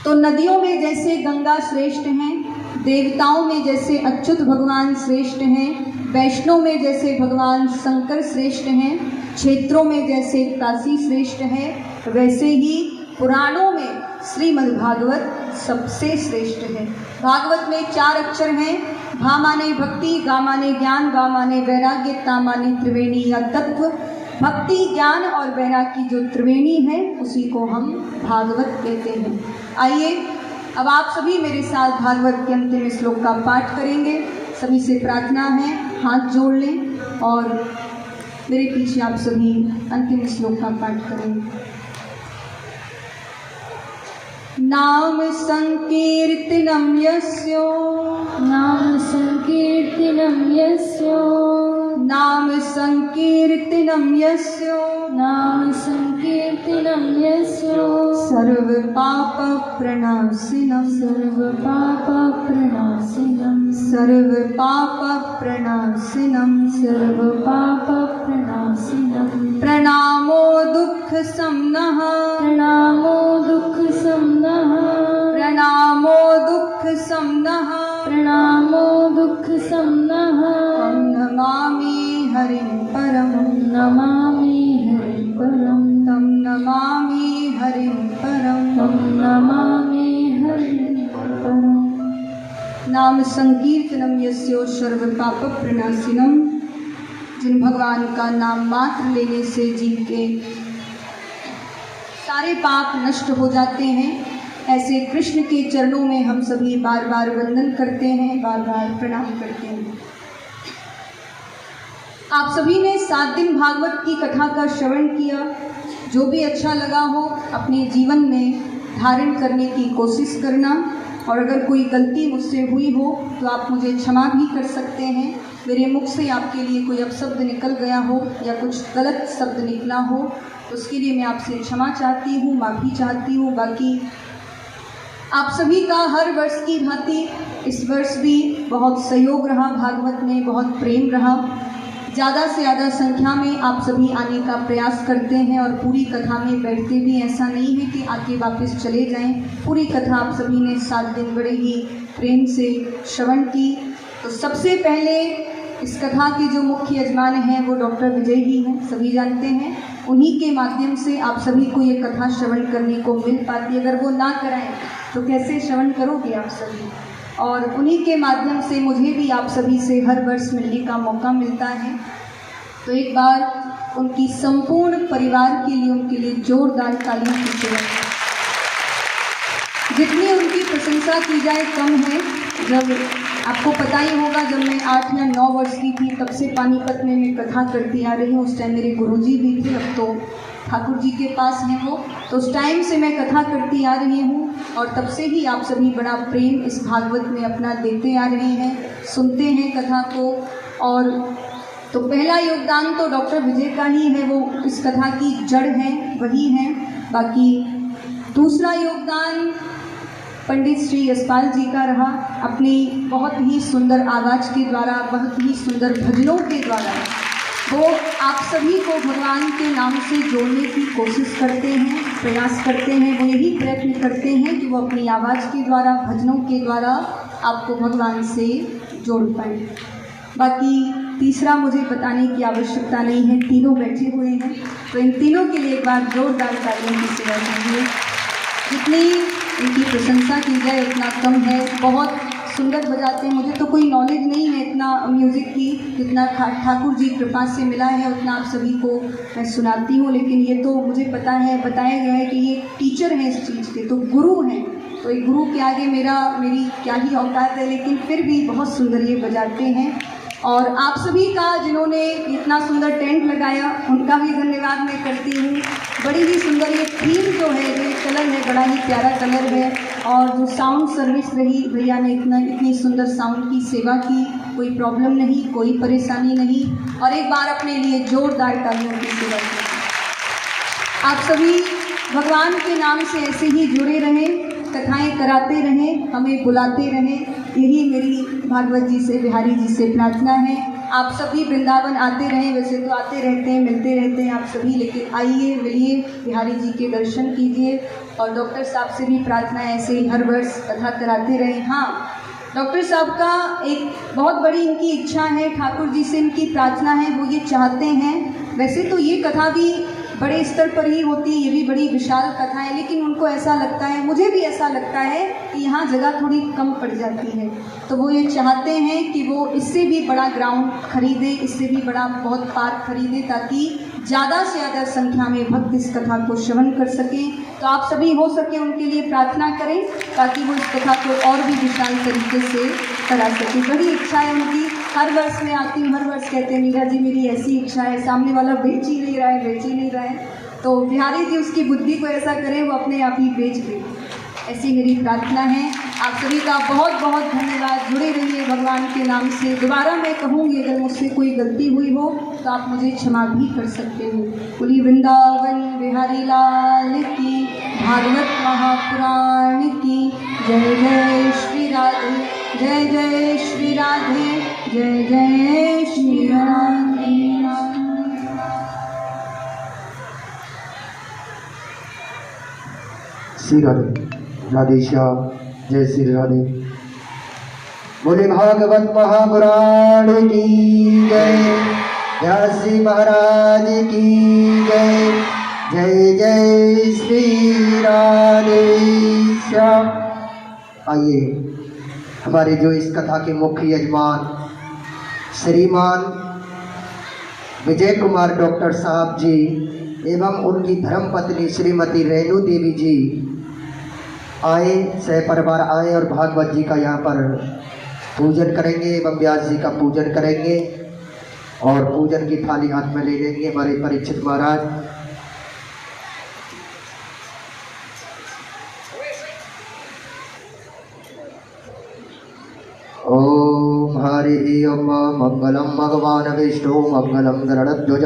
तो नदियों में जैसे गंगा श्रेष्ठ हैं, देवताओं में जैसे अच्युत भगवान श्रेष्ठ हैं, वैष्णव में जैसे भगवान शंकर श्रेष्ठ हैं, क्षेत्रों में जैसे काशी श्रेष्ठ है, वैसे ही पुराणों में श्रीमद् भागवत सबसे श्रेष्ठ है। भागवत में 4 अक्षर हैं। भा माने भक्ति, गा माने ज्ञान, वा माने वैराग्य, ता माने त्रिवेणी या तत्व। भक्ति, ज्ञान और वैराग्य की जो त्रिवेणी है उसी को हम भागवत कहते हैं। आइए अब आप सभी मेरे साथ भागवत के अंतिम श्लोक का पाठ करेंगे। सभी से प्रार्थना है, हाथ जोड़ लें और मेरे पीछे आप सभी अंतिम श्लोक का पाठ करेंगे। नाम संकीर्तनम यस्यो, नाम संकीर्तनम यस्यो, नाम संकीर्तनम यस्यो, नाम संकीर्तनम यस्यो, सर्व पाप प्रणाशिनम, सर्व पाप प्रणाशिनम, सर्व पाप प्रणाशिनम, सर्व पाप प्रणाशिनम। प्रणामो दुख समनः, प्रणामो दुख समनः, प्रणामो दुख समनः, प्रणामो दुख समनः। हम नमामि हरिं परम, नमामि हरिं परम, तम नमामि हरिं परम। तम नमामि हरिं परम। नाम संकीर्तनम यस्यो सर्व पाप प्रणाशिनम। जिन भगवान का नाम मात्र लेने से जीव के सारे पाप नष्ट हो जाते हैं, ऐसे कृष्ण के चरणों में हम सभी बार बार वंदन करते हैं, बार बार प्रणाम करते हैं। आप सभी ने 7 दिन भागवत की कथा का श्रवण किया। जो भी अच्छा लगा हो अपने जीवन में धारण करने की कोशिश करना, और अगर कोई गलती मुझसे हुई हो तो आप मुझे क्षमा भी कर सकते हैं। मेरे मुख से आपके लिए कोई अपशब्द निकल गया हो या कुछ गलत शब्द निकला हो तो उसके लिए मैं आपसे क्षमा चाहती हूँ, माफ़ी चाहती हूँ। बाकी आप सभी का हर वर्ष की भांति इस वर्ष भी बहुत सहयोग रहा, भागवत में बहुत प्रेम रहा। ज़्यादा से ज़्यादा संख्या में आप सभी आने का प्रयास करते हैं और पूरी कथा में बैठते भी। ऐसा नहीं है कि आके वापस चले जाएं। पूरी कथा आप सभी ने 7 दिन बड़े ही प्रेम से श्रवण की। तो सबसे पहले इस कथा के जो मुख्य यजमान हैं वो डॉक्टर विजय ही हैं, सभी जानते हैं। उन्हीं के माध्यम से आप सभी को ये कथा श्रवण करने को मिल पाती। अगर वो ना कराएं तो कैसे श्रवण करोगे आप सभी। और उन्हीं के माध्यम से मुझे भी आप सभी से हर वर्ष मिलने का मौका मिलता है। तो एक बार उनकी संपूर्ण परिवार के लिए, उनके लिए जोरदार तालियां कीजिए। जितनी उनकी प्रशंसा की जाए कम है। जब आपको पता ही होगा, जब मैं 8 या 9 वर्ष की थी तब से पानीपत में मैं कथा करती आ रही हूँ। उस टाइम मेरे गुरुजी भी थे, अब तो ठाकुर जी के पास हैं वो। तो उस टाइम से मैं कथा करती आ रही हूँ और तब से ही आप सभी बड़ा प्रेम इस भागवत में अपना देते आ रहे हैं, सुनते हैं कथा को। और तो पहला योगदान तो डॉक्टर विजय का ही है, वो इस कथा की जड़ हैं, वही हैं। बाकी दूसरा योगदान पंडित श्री यशपाल जी का रहा, अपनी बहुत ही सुंदर आवाज़ के द्वारा, बहुत ही सुंदर भजनों के द्वारा वो आप सभी को भगवान के नाम से जोड़ने की कोशिश करते हैं, प्रयास करते हैं। वो यही प्रयत्न करते हैं कि वो अपनी आवाज़ के द्वारा, भजनों के द्वारा आपको भगवान से जोड़ पाएँ। बाकी तीसरा मुझे बताने की आवश्यकता नहीं है, तीनों बैठे हुए हैं। तो इन तीनों के लिए एक बार जोरदार तालियों की सेवा कीजिए। जितनी इनकी प्रशंसा की जाए उतना कम है। बहुत सुंदर बजाते हैं। मुझे तो कोई नॉलेज नहीं है इतना म्यूज़िक की, जितना ठाकुर जी कृपा से मिला है उतना आप सभी को मैं सुनाती हूँ। लेकिन ये तो मुझे पता है, बताया गया है कि ये टीचर हैं इस चीज़ के, तो गुरु हैं। तो एक गुरु के आगे मेरी क्या ही औकात है, लेकिन फिर भी बहुत सुंदर ये बजाते हैं। और आप सभी का जिन्होंने इतना सुंदर टेंट लगाया उनका भी धन्यवाद मैं करती हूँ। बड़ी ही सुंदर ये थीम जो है, जो कलर है, बड़ा ही प्यारा कलर है। और जो साउंड सर्विस रही, भैया ने इतनी सुंदर साउंड की सेवा की, कोई प्रॉब्लम नहीं, कोई परेशानी नहीं। और एक बार अपने लिए जोरदार तालियों की सेवा की। आप सभी भगवान के नाम से ऐसे ही जुड़े रहें, कथाएं कराते रहें, हमें बुलाते रहें, यही मेरी भागवत जी से, बिहारी जी से प्रार्थना है। आप सभी वृंदावन आते रहें, वैसे तो आते रहते हैं, मिलते रहते हैं आप सभी, लेकिन आइए, मिलिए, बिहारी जी के दर्शन कीजिए। और डॉक्टर साहब से भी प्रार्थना है, ऐसे ही हर वर्ष कथा कराते रहें। हाँ, डॉक्टर साहब का एक बहुत बड़ी इनकी इच्छा है, ठाकुर जी से इनकी प्रार्थना है, वो ये चाहते हैं, वैसे तो ये कथा भी बड़े स्तर पर ही होती है, ये भी बड़ी विशाल कथा है, लेकिन उनको ऐसा लगता है, मुझे भी ऐसा लगता है कि यहाँ जगह थोड़ी कम पड़ जाती है। तो वो ये चाहते हैं कि वो इससे भी बड़ा ग्राउंड खरीदे, इससे भी बड़ा बहुत पार्क खरीदे, ताकि ज़्यादा से ज़्यादा संख्या में भक्त इस कथा को श्रवण कर सकें। तो आप सभी हो सके उनके लिए प्रार्थना करें, ताकि वो इस कथा को और भी विशाल तरीके से करा सकें। बड़ी इच्छा है उनकी, हर वर्ष मैं आती हूँ, हर वर्ष कहते हैं मीरा जी मेरी ऐसी इच्छा है, सामने वाला बेच ही नहीं रहा है, तो बिहारी जी उसकी बुद्धि को ऐसा करें, वो अपने आप ही बेच दे, ऐसी मेरी प्रार्थना है। आप सभी का बहुत बहुत धन्यवाद। जुड़े रहिए भगवान के नाम से। दोबारा मैं कहूँगी, अगर मुझसे कोई गलती हुई हो तो आप मुझे क्षमा भी कर सकते हो। बोलिए वृंदावन बिहारी लाल की, भागवत महापुराण की जय। जय श्री राधे, जय जय श्री राधे, जय जय श्री राधे। श्री राधे, राधे श्याम, जय श्री राधे। बोले भागवत महापुराण की जय, व्यास जी महाराज की जय, जय जय श्री राधे श्याम। आइए, हमारे जो इस कथा के मुख्य यजमान श्रीमान विजय कुमार डॉक्टर साहब जी एवं उनकी धर्मपत्नी श्रीमती रेणु देवी जी आए, सह परिवार आए और भागवत जी का यहाँ पर पूजन करेंगे एवं व्यास जी का पूजन करेंगे और पूजन की थाली हाथ में ले लेंगे हमारे परीक्षित महाराज। ओम हरि ओम। मंगलम भगवान विष्णु, मंगलम गरुड़ध्वज,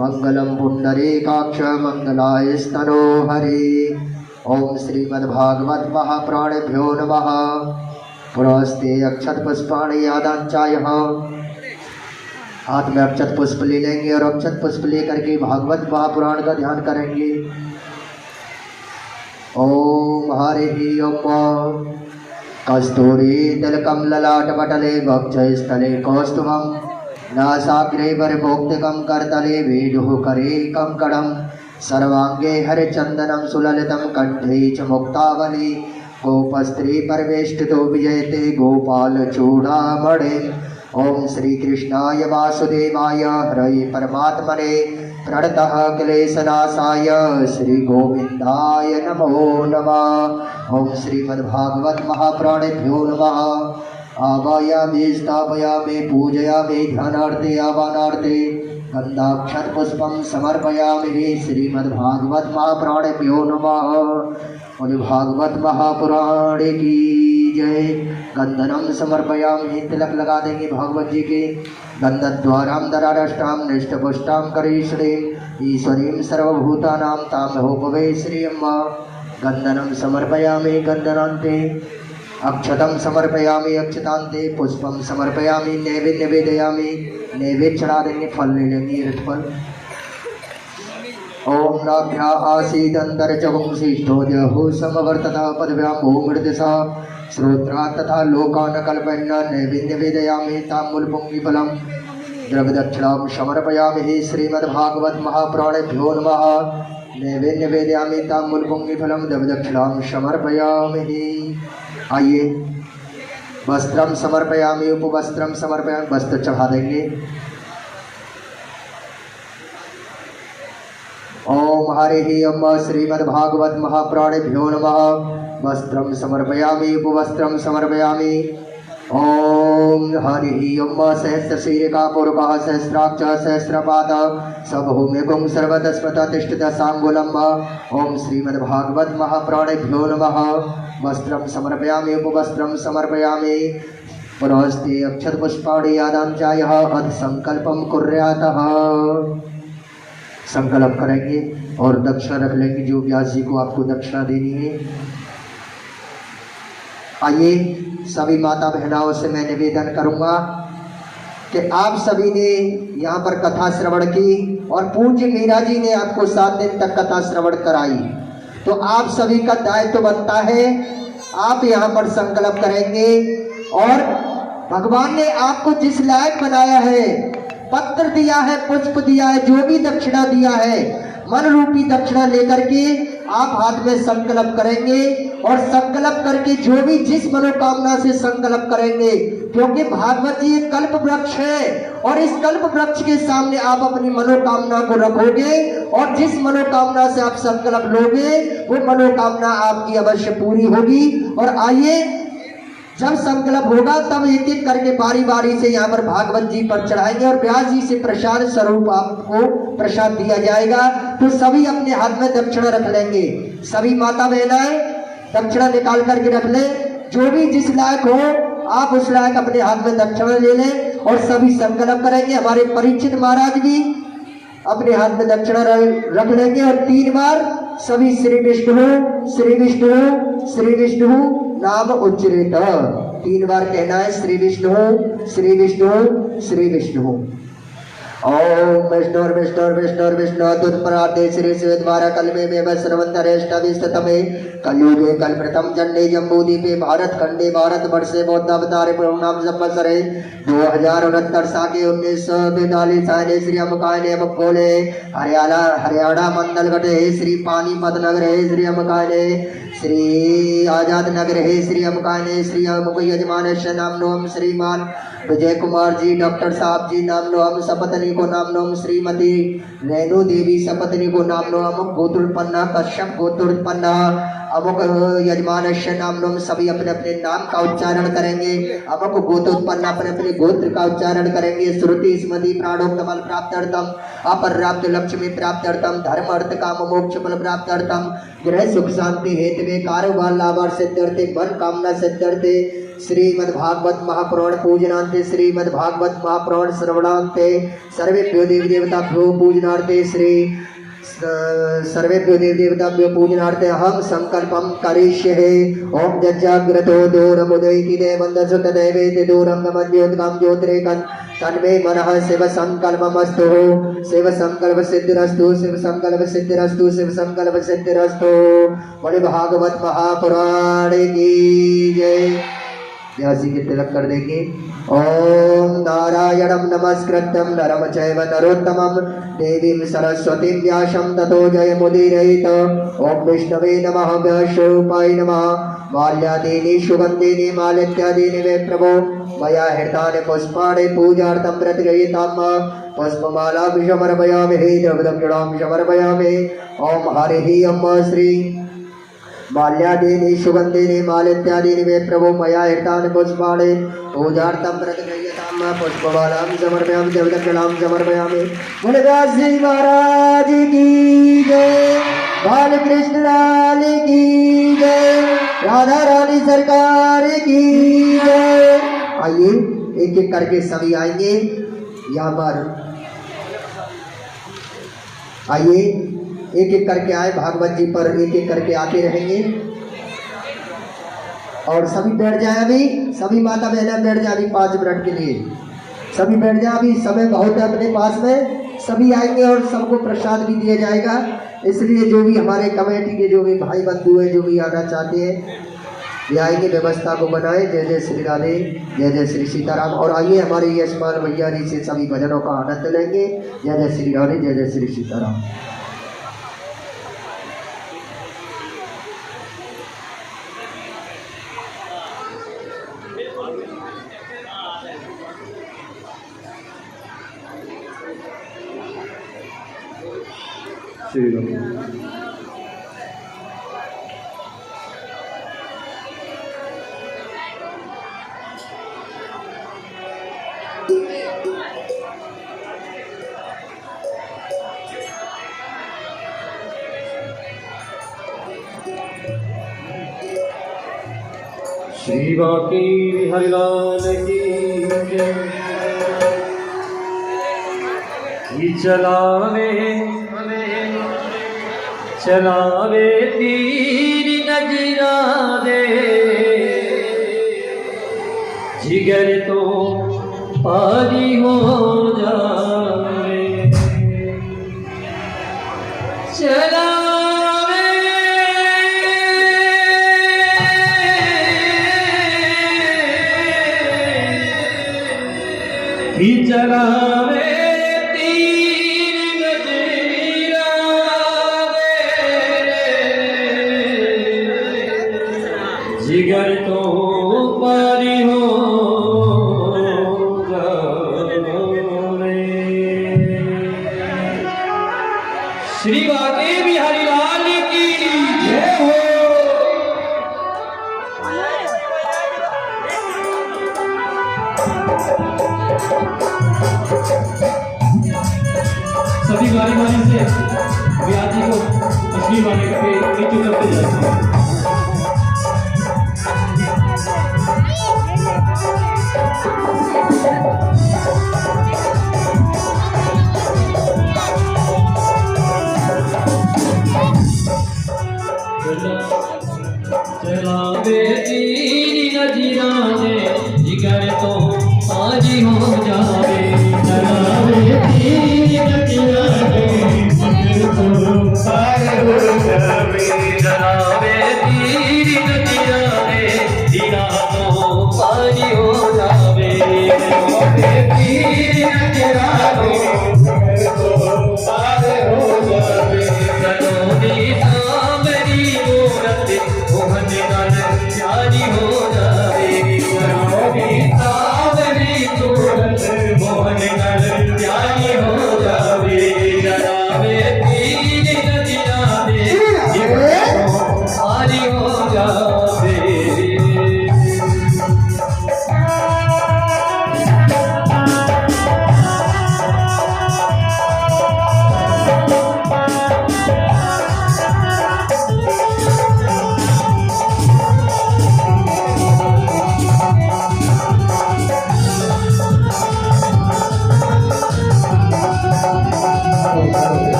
मंगलम पुंडरीकाक्ष, मंगलाय स्तनो हरि। ओम श्रीमद्भागवत महापुराणेभ्यो नमः। पुरस्ते अक्षत पुष्पाणि यादांचायः। हाथ में अक्षत पुष्प ले लेंगे और अक्षत पुष्प लेकर के भागवत महापुराण का ध्यान करेंगे। ओम हरि ओम। कस्तूरी तिलकम ललाटपटले वक्षस्थले कौस्तुभम, नासाग्रे वरमोक्तिकं करतले वेणुकरे कंकणं, सर्वांगे हरिचंदनं सुललितं कंठे च मुक्तावली, गोपस्त्री परिवेष्टितो विजयते गोपालचूडामणि। ओम श्री कृष्णाय वासुदेवाय हरये परमात्मने प्रणतः क्लेशनाशाय श्री गोविंदाय नमो नमः। ओम श्रीमद्भागवत महापुराणेभ्यो नमः। आवायामि स्थापयामि पूजयामि ध्यानार्थे आवाहनार्थे गंधाक्षत पुष्पं समर्पयामि। श्रीमद्भागवत महापुराणेभ्यो नमः। बोले भागवत महापुराण की जय। गंधनम समर्पयामि, तिलक लगा देंगे भागवत जी के। गंधद्वाराम दराष्टाम निष्ठपुष्टाम करीश्रीम ईश्वरीम सर्वभूतानां ताम्होपवे श्रियम्मा। गंधनम समर्पयामि गंधनान्ते, अक्षतं समर्पयामि अक्षतान्ते, पुष्पम समर्पयामि नैवेद्य निवेदयामि। नैवेद्य चढ़ा देंगे, फल ले लेंगे फल। ओम नाभ्या आसीदंतर चवंशिष्ठो जहु समवर्तता पदव्यां भूमृदिशा श्रोत्रा तथा लोकान कल्पन्न। नैवेद्य निवेदयामि ताम्बूलपुंगिफलं द्रव्यदक्षिणां समर्पयामि। श्रीमद्भागवत महापुराणेभ्यो नमः। नैवेद्य निवेदयामि ताम्बूलपुंगिफलं द्रव्यदक्षिणां समर्पयामि। आइए, वस्त्रम समर्पयामि उपवस्त्रम समर्पयामि, वस्त्र चढ़ा देंगे। ओम हरि ओम। श्रीमद्भागवत महापुराणेभ्यो नमः। वस्त्रं समर्पयामि उपवस्त्रं समर्पयामि। ओम हरि ओम सहस्रशीर्षा पूर्वः सहस्राक्ष सहस्रपाद सभूमिकुं सर्वतस्मत तिष्ठत सांगुलम्। ओम श्रीमद्भागवत महाप्राणेभ्यो नमः। वस्त्रं समर्पयामि उपवस्त्रं समर्पयामि। पुनस्ते अक्षत पुष्पाणि आदांचायः अथ संकल्पं कुर्यातः। संकल्प करेंगे और दक्षिणा रख लेंगे जो व्यास जी को आपको दक्षिणा देनी है। आइए सभी माता बहनाओं से मैं निवेदन करूंगा कि आप सभी ने यहाँ पर कथा श्रवण की और पूज्य मीरा जी ने आपको 7 दिन तक कथा श्रवण कराई, तो आप सभी का दायित्व बनता है आप यहाँ पर संकल्प करेंगे और भगवान ने आपको जिस लायक बनाया है, पत्र दिया है, पुष्प दिया है, जो भी दक्षिणा दिया है, मन रूपी दक्षिणा लेकर के आप हाथ में संकल्प करेंगे और संकल्प करके जो भी जिस मनोकामना से संकल्प करेंगे, क्योंकि भागवत जी एक कल्प वृक्ष है और इस कल्प वृक्ष के सामने आप अपनी मनोकामना को रखोगे और जिस मनोकामना से आप संकल्प लोगे वो मनोकामना आपकी अवश्य पूरी होगी। और आइए जब संकल्प होगा तब एक एक करके बारी बारी से यहाँ पर भागवत जी पर चढ़ाएंगे और व्यास जी से प्रसाद स्वरूप आपको प्रसाद दिया जाएगा। तो सभी अपने हाथ में दक्षिणा रख लेंगे, सभी माता बहनाएं दक्षिणा निकाल करके रख ले, जो भी जिस लायक हो आप उस लायक अपने हाथ में दक्षिणा ले लें और सभी संकल्प करेंगे। हमारे परीक्षित महाराज भी अपने हाथ में दक्षिणा रख लेंगे और 3 बार सभी श्री विष्णु श्री विष्णु श्री विष्णु नाम उच्चरित 3 बार कहना है, श्री विष्णु श्री विष्णु श्री विष्णु। ओम विष्णु तुत्परार्थे श्री शिवद्वारा कल्मे में वस्रवंतरेष्टविस्ततमे कलयुगे कल्प्रथम जन्मे जम्बूद्वीपे भारत खंडे भारत वर्षे बौद्धावतारे प्रभुनाम संवत्सरे 2069 साके 1942 आने श्री अमकायने अमकोले हरियाणा मंडल गटे श्री पानीपत नगर है श्री अमकायने श्री आजाद नगर है श्री अमकायने श्री अमुक यजमान नाम नोम श्रीमान विजय कुमार जी डॉक्टर साहब जी नाम नो हम सपत्नी को नाम नो श्रीमती रेणु देवी सपत्नी को नाम नो अमुक गोत्रोत्पन्ना कश्यप गोत्रोत्पन्ना अमुक यजमान नाम नो। सभी अपने अपने नाम का उच्चारण करेंगे, अमुक गोत्रोत्पन्ना अपने अपने गोत्र का उच्चारण करेंगे। श्रुति स्मृति प्राणोक्त फल प्राप्त्यर्थम अपर्याप्त लक्ष्मी प्राप्त्यर्थम धर्म अर्थ काम मोक्ष फल प्राप्त्यर्थम गृह सुख शांति हेतवे कारोबार लाभार्थ सिद्ध्यर्थे मन कामना सिद्ध्यर्थे श्रीमद्भागवत महापुराण पूजनान्ते श्रीमद्भागवत महापुराण श्रवणान्ते सर्वेभ्यो देवी देवताभ्यो पूजनार्थे सर्वेभ्यो देवी देवताभ्यो पूजनार्थे अहम संकल्पम करिष्ये। ओम जज्जाग्रतो दूरमुदयति देवन्दसुत देवेति दूरं गमज्योतिकां ज्योतिरेकं तन्मे मनः शिव संकल्पमस्तु शिव संकल्प सिद्धिरस्तु शिव संकल्प सिद्धिरस्तु शिव संकल्प सिद्धिरस्तु। बड़े भागवत महापुराण की जय। व्यासी के तिलक कर देंगे। ओम नारायणं नमस्कृत्यं नरं चैव नरोत्तमं देवीं सरस्वतीं व्यासं ततो जयमुदीरयेत्। ओम विष्णवे नमः व्यासरूपाय नमः। माल्यादीनि सुगन्धीनि मालित्यादीनि वे प्रभो मया हृतानि पुष्पाणि पूजार्थं प्रतिगृहीताम्। पुष्पमालां समर्पयामि द्रव्यदक्षिणां समर्पयामि। ओम हरिः ओम श्री माल्यादीनि सुगन्धीनि मालित्यादीनि वे प्रभो मया हृतानि पुष्पाणि पूजार्थं प्रतिगृह्यताम्। पुष्पमालां समर्पयामि द्रव्यदक्षिणां समर्पयामि। बोलो व्यास जी महाराज की जय, बालकृष्ण लाल की जय, राधा रानी सरकार की जय। आइए एक एक करके सभी आएंगे यहाँ पर, आइए एक एक करके आए भागवत जी पर, एक एक करके आते रहेंगे और सभी बैठ जाए। अभी सभी माता बहनें बैठ जाए अभी 5 मिनट के लिए, सभी बैठ जाए, अभी समय बहुत है अपने पास में। सभी आएंगे और सबको प्रसाद भी दिया जाएगा, इसलिए जो भी हमारे कमेटी के जो भी भाई बंधु हैं जो भी आना चाहते हैं ये आएंगे, व्यवस्था को बनाए। जय जय श्री राधे, जय जय श्री सीताराम। और आइए हमारे यशमान भैया जी से सभी भजनों का आनंद लेंगे। जय जय श्री राधे, जय जय श्री सीताराम। श्री राम। श्री बाकी हरिलाल की जय। चलावे चलावे तीर नजरा दे जिगर तो पारी हो जावे चलावे चलावे जिगर तो पारी हो जावे। श्री बाके बिहारी लाल की जय हो। सभी बारी बारी से व्याजी को असली वाले के नीचे करते जाते हैं। चलावे तीर नजरा दे जिगर तो आज हो जावे चलावे तीर नजरा दे जिगर तो पार हो जावे चलावे तीर नजरा दे दिना तो पार हो जावे चलावे तीर नजरा दे जिगर तो पार हो जावे चलो दी सांवरी मूरत मोहन लाल प्यारी हो